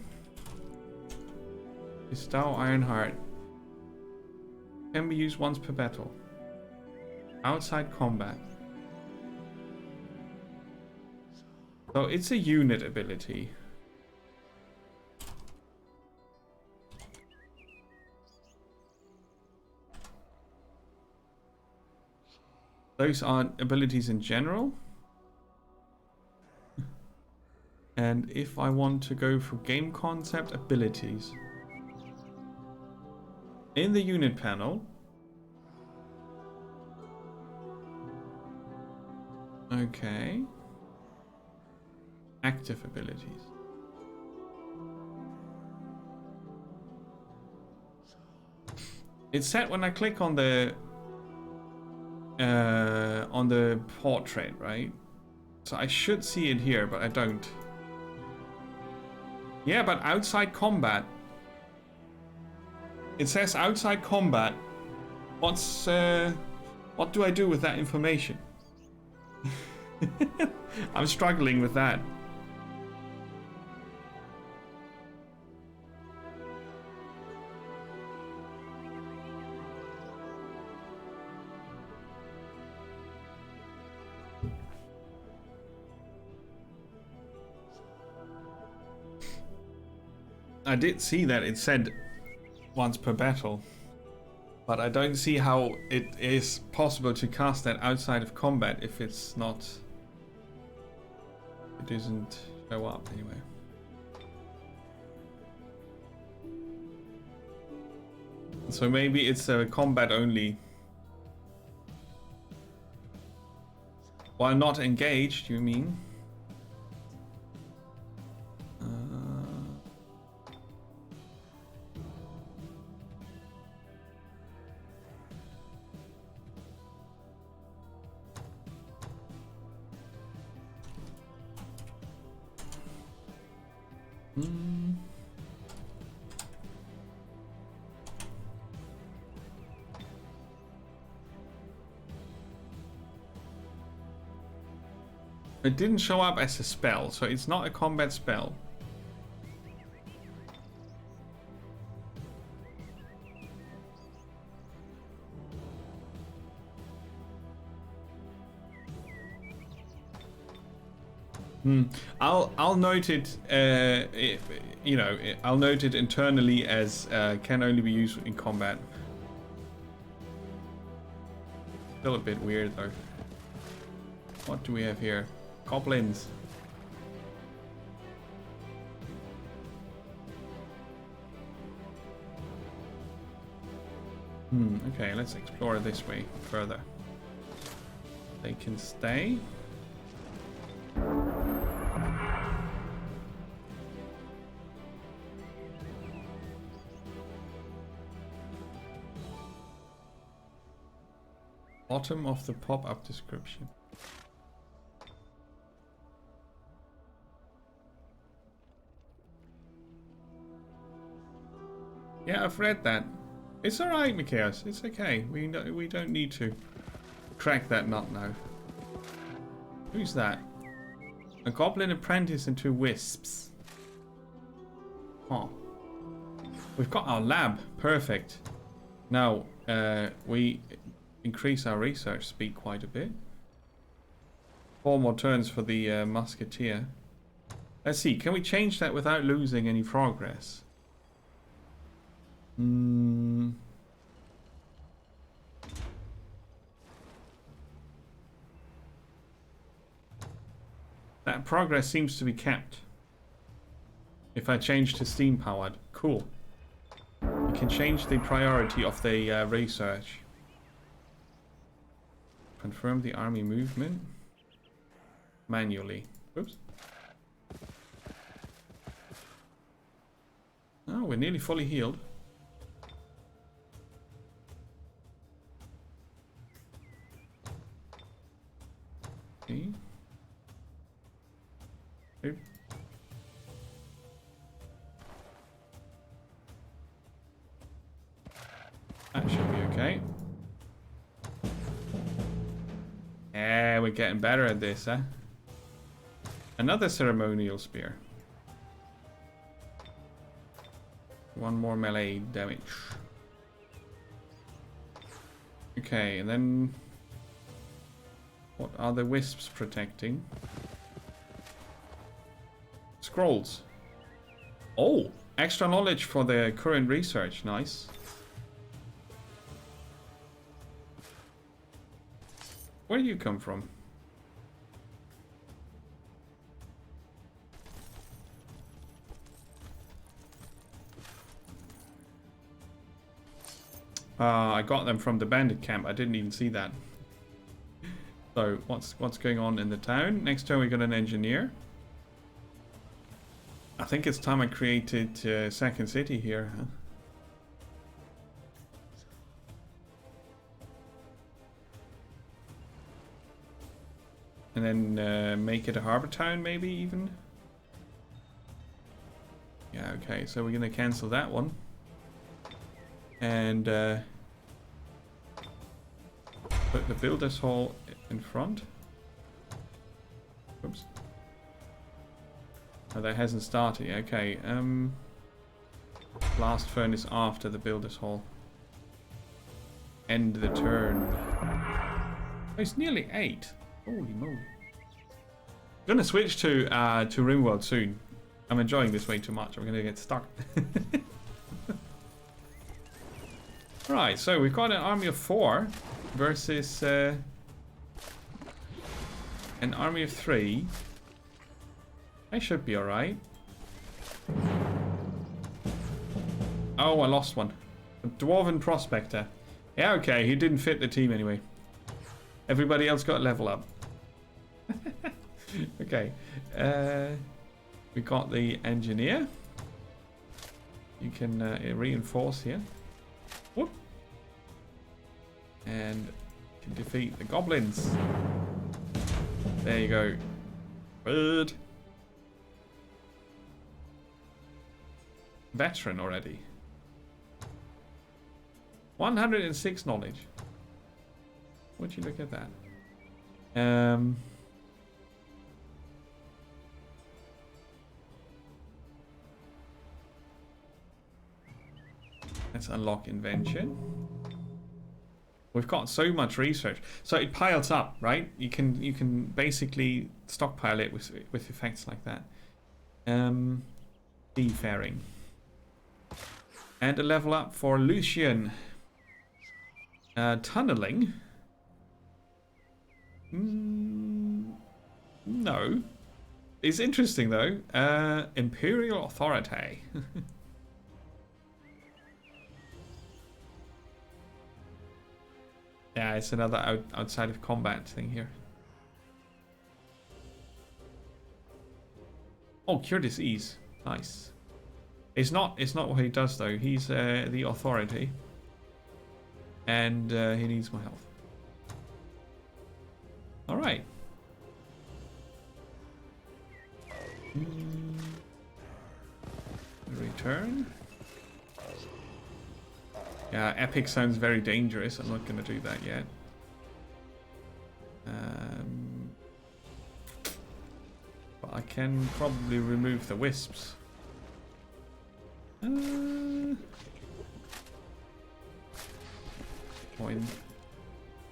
Bestow Ironheart. Can be used once per battle. Outside combat. So it's a unit ability. Those are abilities in general. And if I want to go for game concept abilities, in the unit panel, okay, active abilities. It's set when I click on the portrait, right? So I should see it here, but I don't. Yeah, but outside combat. It says outside combat. What do I do with that information? I'm struggling with that. I did see that it said once per battle, but I don't see how it is possible to cast that outside of combat if it's not... it doesn't show up anyway. So maybe it's a combat only. While not engaged, you mean? Mm. It didn't show up as a spell, so it's not a combat spell. I'll note it. I'll note it internally as can only be used in combat. Still a bit weird though. What do we have here? Goblins. Okay, let's explore this way further. They can stay. Bottom of the pop-up description. Yeah, I've read that. It's alright, Mikaeus. It's okay. We don't need to crack that nut now. Who's that? A goblin apprentice and 2 wisps. Huh. We've got our lab. Perfect. Now, we increase our research speed quite a bit. 4 more turns for the musketeer. Let's see. Can we change that without losing any progress? That progress seems to be kept. If I change to steam powered. Cool. You can change the priority of the research. Confirm the army movement manually. Oops. Oh, we're nearly fully healed. Okay. Oop. That should be okay. Yeah, we're getting better at this, huh? Another ceremonial spear. 1 more melee damage. Okay, and then what are the wisps protecting? Scrolls. Oh, extra knowledge for the current research. Nice. Where do you come from? I got them from the bandit camp. I didn't even see that. So what's going on in the town? Next turn we got an engineer. I think it's time I created second city here. Huh? And then make it a harbor town, maybe even. Yeah, okay. So we're gonna cancel that one. And put the builder's hall in front. Oops. Oh, that hasn't started yet. Okay. Blast furnace after the builder's hall. End the turn. Oh, it's nearly 8. Holy moly. I'm gonna switch to RimWorld soon. I'm enjoying this way too much. I'm gonna get stuck. Right, so we've got an army of 4 versus an army of 3. I should be alright. Oh, I lost one. A Dwarven Prospector. Yeah, okay, he didn't fit the team anyway. Everybody else got level up. Okay. We got the engineer. You can reinforce here. Whoop. And you can defeat the goblins. There you go. Bird. veteran already. 106 knowledge. Would you look at that? Let's unlock invention. We've got so much research, so it piles up, right? You can basically stockpile it with effects like that. Seafaring. And a level up for Lucian. Tunneling. No. It's interesting though. Imperial Authority. Yeah, it's another outside of combat thing here. Oh, cure disease. Nice. It's not what he does though. He's the authority. And he needs my health. Alright. Return. Yeah, epic sounds very dangerous. I'm not going to do that yet. But I can probably remove the wisps. Join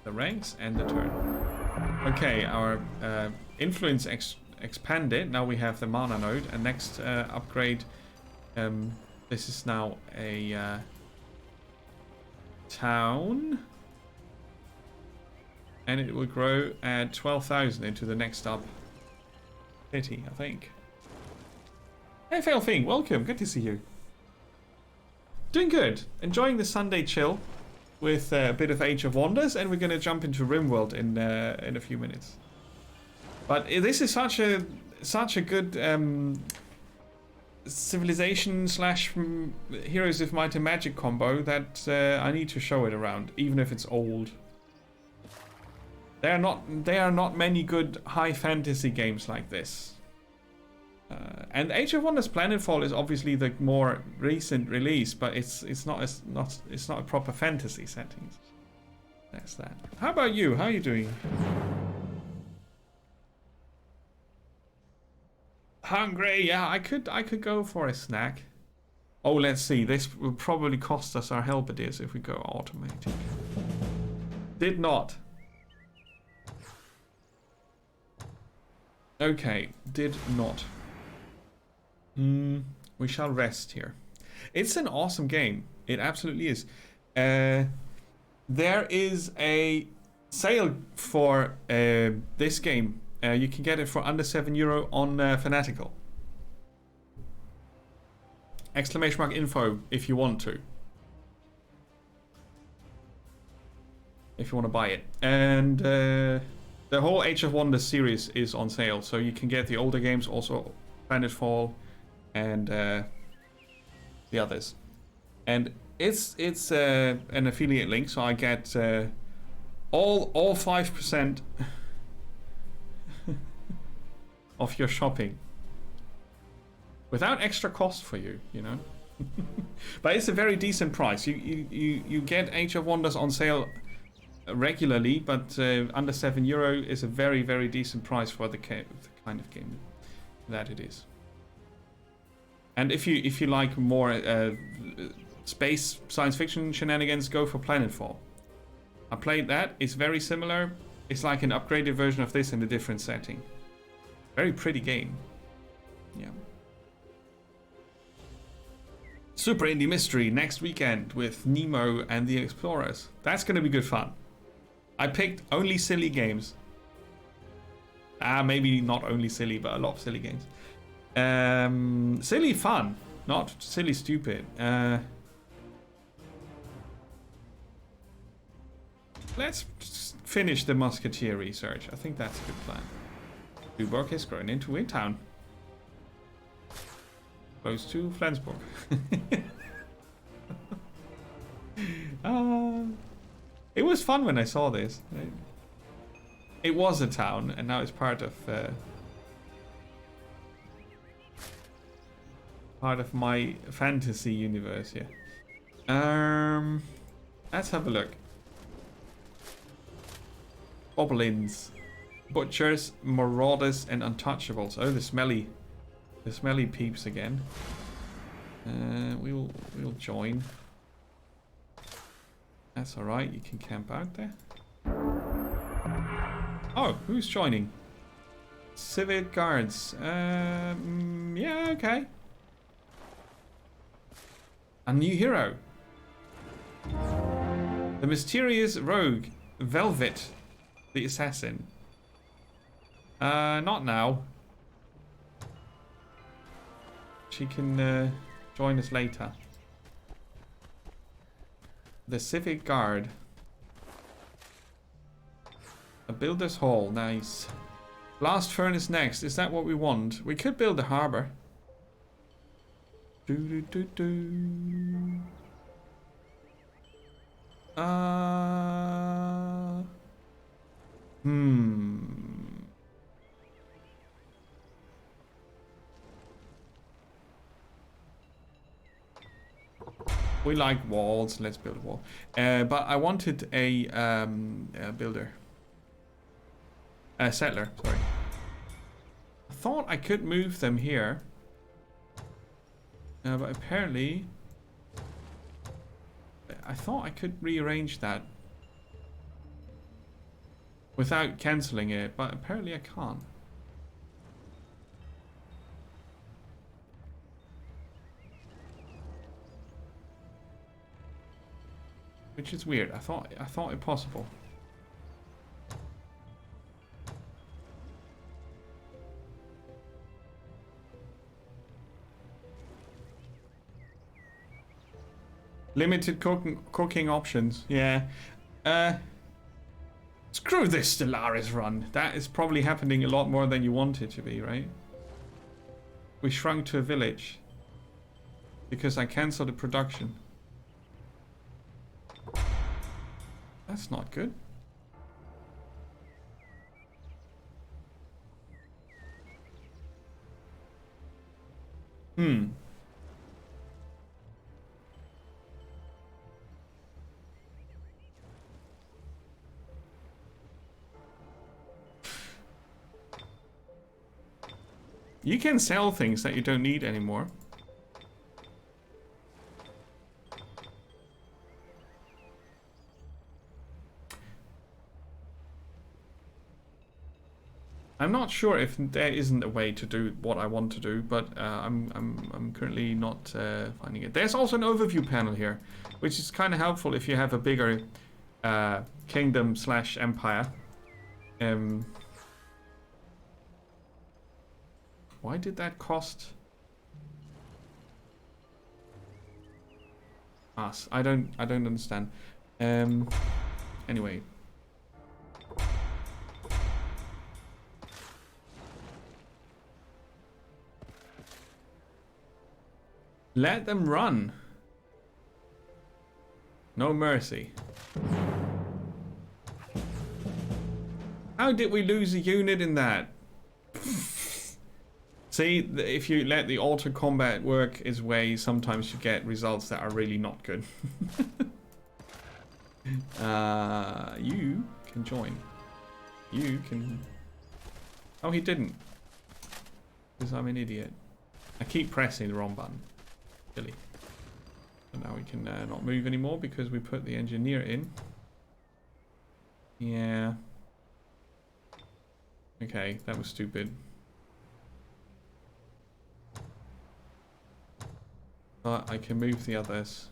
the ranks and the turn. Okay, our influence expanded. Now we have the mana node. And next upgrade, this is now a town, and it will grow at 12,000 into the next up city, I think. Hey Failfing, welcome, good to see you. Doing good, enjoying the Sunday chill with a bit of Age of Wonders, and we're going to jump into RimWorld in a few minutes. But this is such a good Civilization / Heroes of Might and Magic combo that I need to show it around, even if it's old. There are not many good high fantasy games like this. And Age of Wonders Planetfall is obviously the more recent release, but it's not a proper fantasy setting. That's that. How about you? How are you doing? Hungry, yeah, I could go for a snack. Oh, let's see. This will probably cost us our halberdiers if we go automatic. Did not. Okay, did not. We shall rest here. It's an awesome game. It absolutely is. There is a sale for this game. You can get it for under €7 on Fanatical. !info if you want to. If you want to buy it. And the whole Age of Wonders series is on sale. So you can get the older games, also Planetfall and the others. And it's an affiliate link, so I get all 5% of your shopping without extra cost for you, you know. But it's a very decent price. You get Age of Wonders on sale regularly, but under €7 is a very, very decent price for the kind of game that it is. And if you like more space science fiction shenanigans, go for Planetfall. I played that. It's very similar. It's like an upgraded version of this in a different setting. Very pretty game. Yeah. Super Indie Mystery next weekend with Nemo and the Explorers. That's going to be good fun. I picked only silly games. Maybe not only silly, but a lot of silly games. Silly fun, not silly stupid. Let's finish the Musketeer research. I think that's a good plan. Duborg has grown into a town. Close to Flensburg. It was fun when I saw this. It was a town, and now it's part of... Part of my fantasy universe here. Let's have a look. Goblins, butchers, marauders, and untouchables. Oh, the smelly peeps again. We'll join. That's all right. You can camp out there. Oh, who's joining? Civic guards. Yeah, okay. A new hero. The mysterious rogue, Velvet, the assassin. Not now. She can join us later. The Civic Guard. A builder's hall, nice. Blast furnace next, is that what we want? We could build a harbor. We like walls. Let's build a wall. But I wanted a builder. A settler, sorry. I thought I could move them here. But apparently... I thought I could rearrange that. Without cancelling it, but apparently I can't. Which is weird. I thought it possible. Limited cooking options. Yeah. Screw this Stellaris run. That is probably happening a lot more than you want it to be, right? We shrunk to a village. Because I cancelled the production. That's not good. You can sell things that you don't need anymore. I'm not sure if there isn't a way to do what I want to do, but I'm currently not finding it. There's also an overview panel here, which is kind of helpful if you have a bigger kingdom / empire. Why did that cost us? I don't understand. Anyway. Let them run. No mercy. How did we lose a unit in that? See, if you let the auto combat work its way, sometimes you get results that are really not good. You can join. You can... Oh, he didn't. Because I'm an idiot. I keep pressing the wrong button. Silly. So now we can not move anymore because we put the engineer in. Yeah. Okay, that was stupid. But I can move the others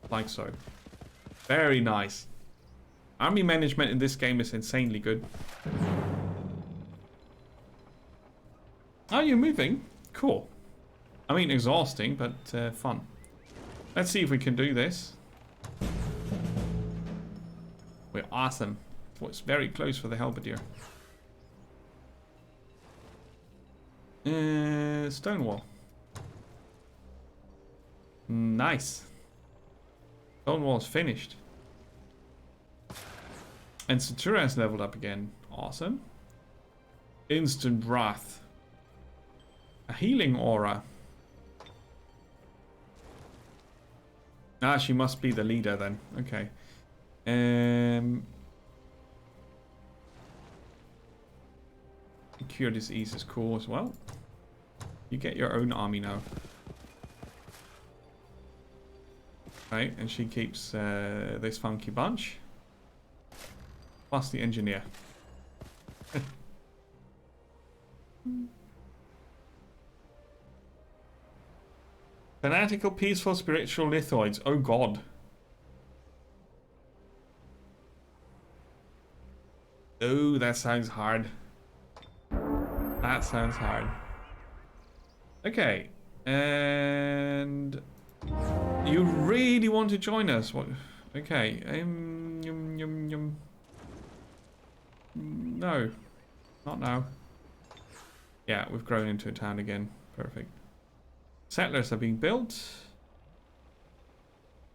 like so. Very nice. Army management in this game is insanely good. Oh, you're moving? Cool. I mean, exhausting, but fun. Let's see if we can do this. We're awesome. It's very close for the halberdier. Stonewall. Nice. Stonewall's finished. And Satura has leveled up again. Awesome. Instant Wrath. A healing aura. Ah, she must be the leader then. Okay. Cure disease is cool as well. You get your own army now. Right, and she keeps this funky bunch. Plus the engineer. Fanatical, peaceful, spiritual lithoids. Oh god. Oh, that sounds hard. That sounds hard. Okay. And you really want to join us? What? Okay. No. Not now. Yeah, we've grown into a town again. Perfect. Settlers are being built.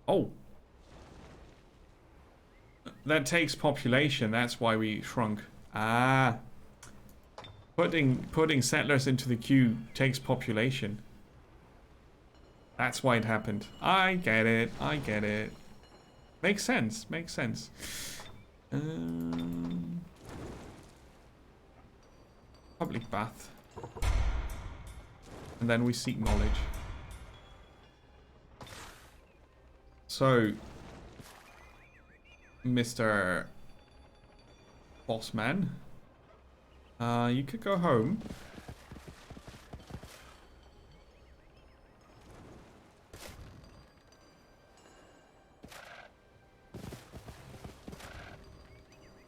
Oh. That takes population. That's why we shrunk. Ah. Putting settlers into the queue takes population. That's why it happened. I get it. I get it. Makes sense. Makes sense. Public bath. And then we seek knowledge. So, Mr. Bossman, you could go home.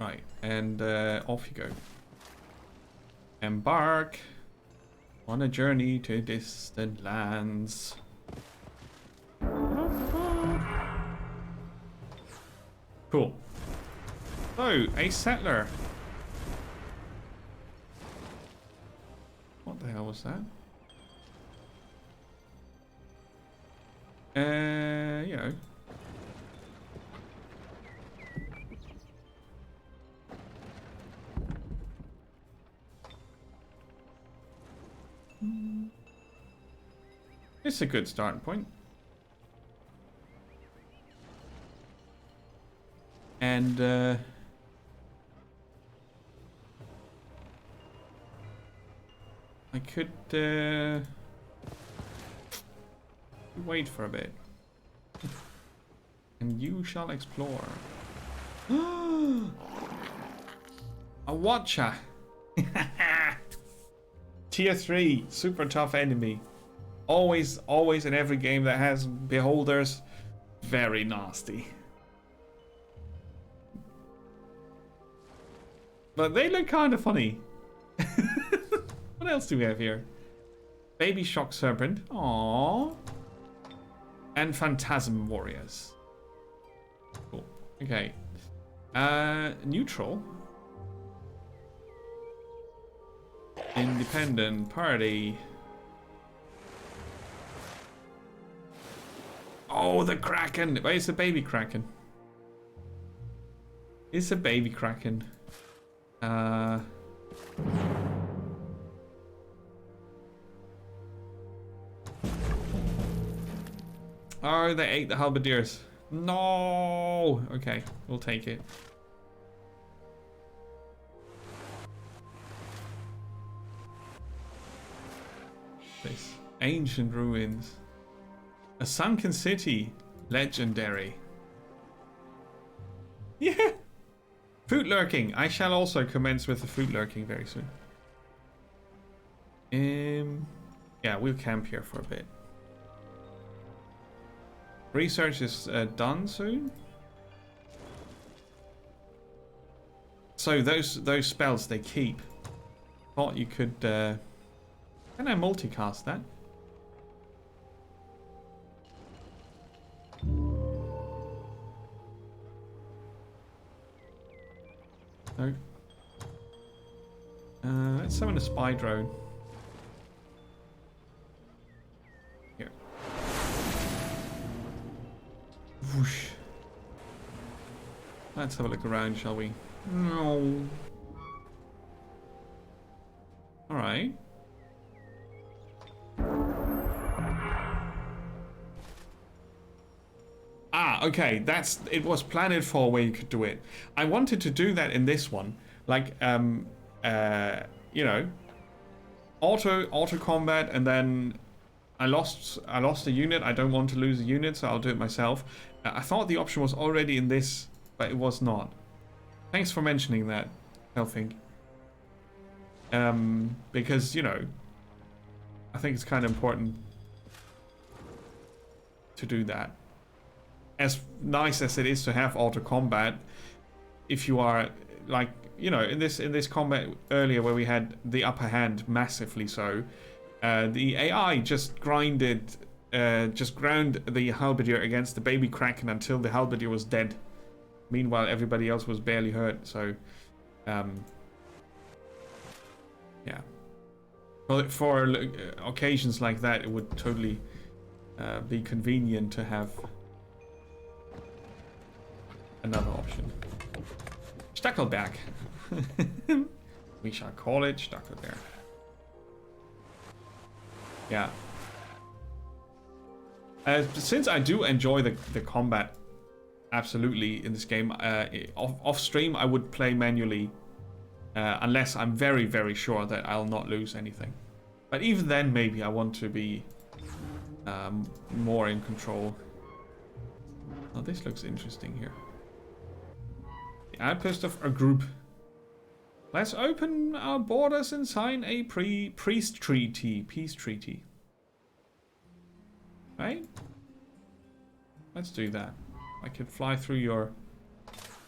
Right, and off you go. Embark on a journey to distant lands. Cool. Oh, a settler. What the hell was that? You know. It's a good starting point. And I could wait for a bit. And you shall explore. A watcher. Tier 3, super tough enemy. Always in every game that has beholders, very nasty. But they look kind of funny. What else do we have here? Baby shock serpent. Aww. And phantasm warriors. Cool. Okay. Neutral. Independent party. Oh, the kraken. Wait, it's a baby kraken. It's a baby kraken. Oh, they ate the halberdiers. No. Okay, we'll take it. This ancient ruins. A sunken city. Legendary. Yeah. Food lurking. I shall also commence with the food lurking very soon. Yeah, we'll camp here for a bit. Research is done soon. So those spells they keep. Thought you could. Can I multicast that? No. Let's summon a spy drone. Here. Whoosh. Let's have a look around, shall we? No. Alright. okay, it was Planet Fall where you could do it. I wanted to do that in this one, like you know, auto combat, and then I lost a unit. I don't want to lose a unit, so I'll do it myself. I thought the option was already in this, but it was not. Thanks for mentioning that, Helfing. Because, you know, I think it's kind of important to do that. As nice as it is to have auto combat, if you are like, you know, in this combat earlier where we had the upper hand massively, so the AI just ground the halberdier against the baby kraken until the halberdier was dead. Meanwhile, everybody else was barely hurt. So, yeah. For occasions like that, it would totally be convenient to have another option. Stackelberg. We shall call it Stackelberg. Yeah. Since I do enjoy the combat absolutely in this game, off stream I would play manually unless I'm very, very sure that I'll not lose anything. But even then, maybe I want to be more in control. Oh, this looks interesting here. The outpost of a group. Let's open our borders and sign a peace treaty. Right? Let's do that. I could fly through your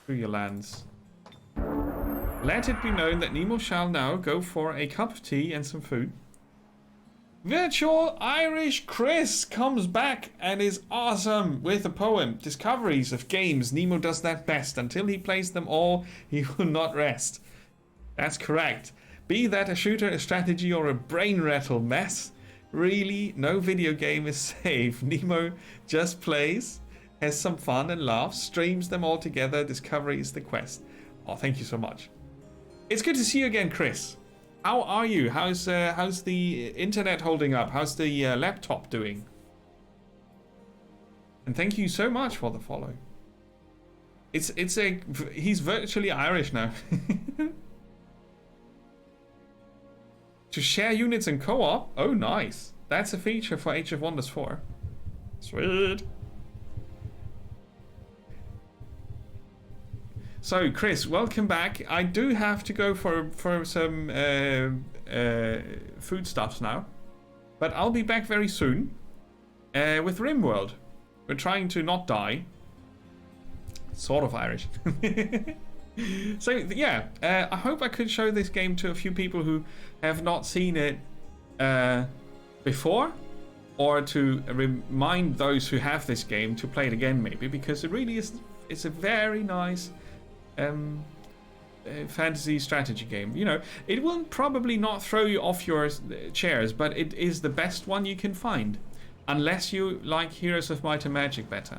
lands. Let it be known that Nemo shall now go for a cup of tea and some food. Virtual Irish Chris comes back and is awesome with a poem. Discoveries of games. Nemo does that best. Until he plays them all, he will not rest. That's correct. Be that a shooter, a strategy, or a brain rattle mess. Really, no video game is safe. Nemo just plays, has some fun and laughs, streams them all together. Discovery is the quest. Oh, thank you so much. It's good to see you again, Chris. How are you? How's the internet holding up? How's the laptop doing? And thank you so much for the follow. He's virtually Irish now. To share units in co-op? Oh, nice. That's a feature for Age of Wonders 4. Sweet. So, Chris, welcome back. I do have to go for some foodstuffs now. But I'll be back very soon with RimWorld. We're trying to not die. Sort of Irish. So, yeah, I hope I could show this game to a few people who have not seen it before, or to remind those who have this game to play it again, maybe, because it really is. It's a very nice fantasy strategy game. You know, it will probably not throw you off your chairs, but it is the best one you can find, unless you like Heroes of Might and Magic better.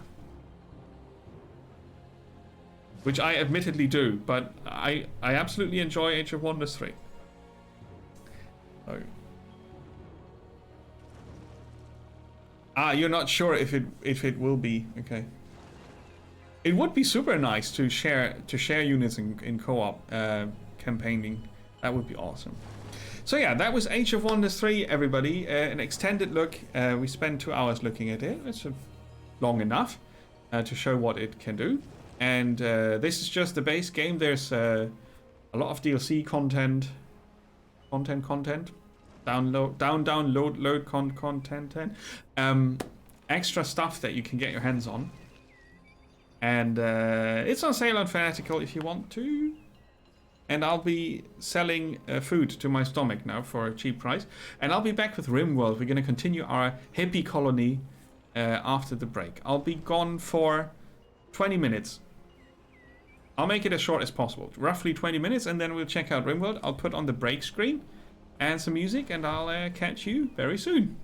Which I admittedly do, but I absolutely enjoy Age of Wonders 3. Oh. Ah, you're not sure if it will be. Okay. It would be super nice to share units in co-op campaigning. That would be awesome. So yeah, that was Age of Wonders 3, everybody. An extended look. We spent 2 hours looking at it. It's long enough to show what it can do. And this is just the base game. There's a lot of DLC content. Download content. Extra stuff that you can get your hands on. And it's on sale on Fanatical if you want to. And I'll be selling food to my stomach now for a cheap price. And I'll be back with RimWorld. We're going to continue our hippie colony after the break. I'll be gone for 20 minutes. I'll make it as short as possible. Roughly 20 minutes, and then we'll check out RimWorld. I'll put on the break screen and some music, and I'll catch you very soon.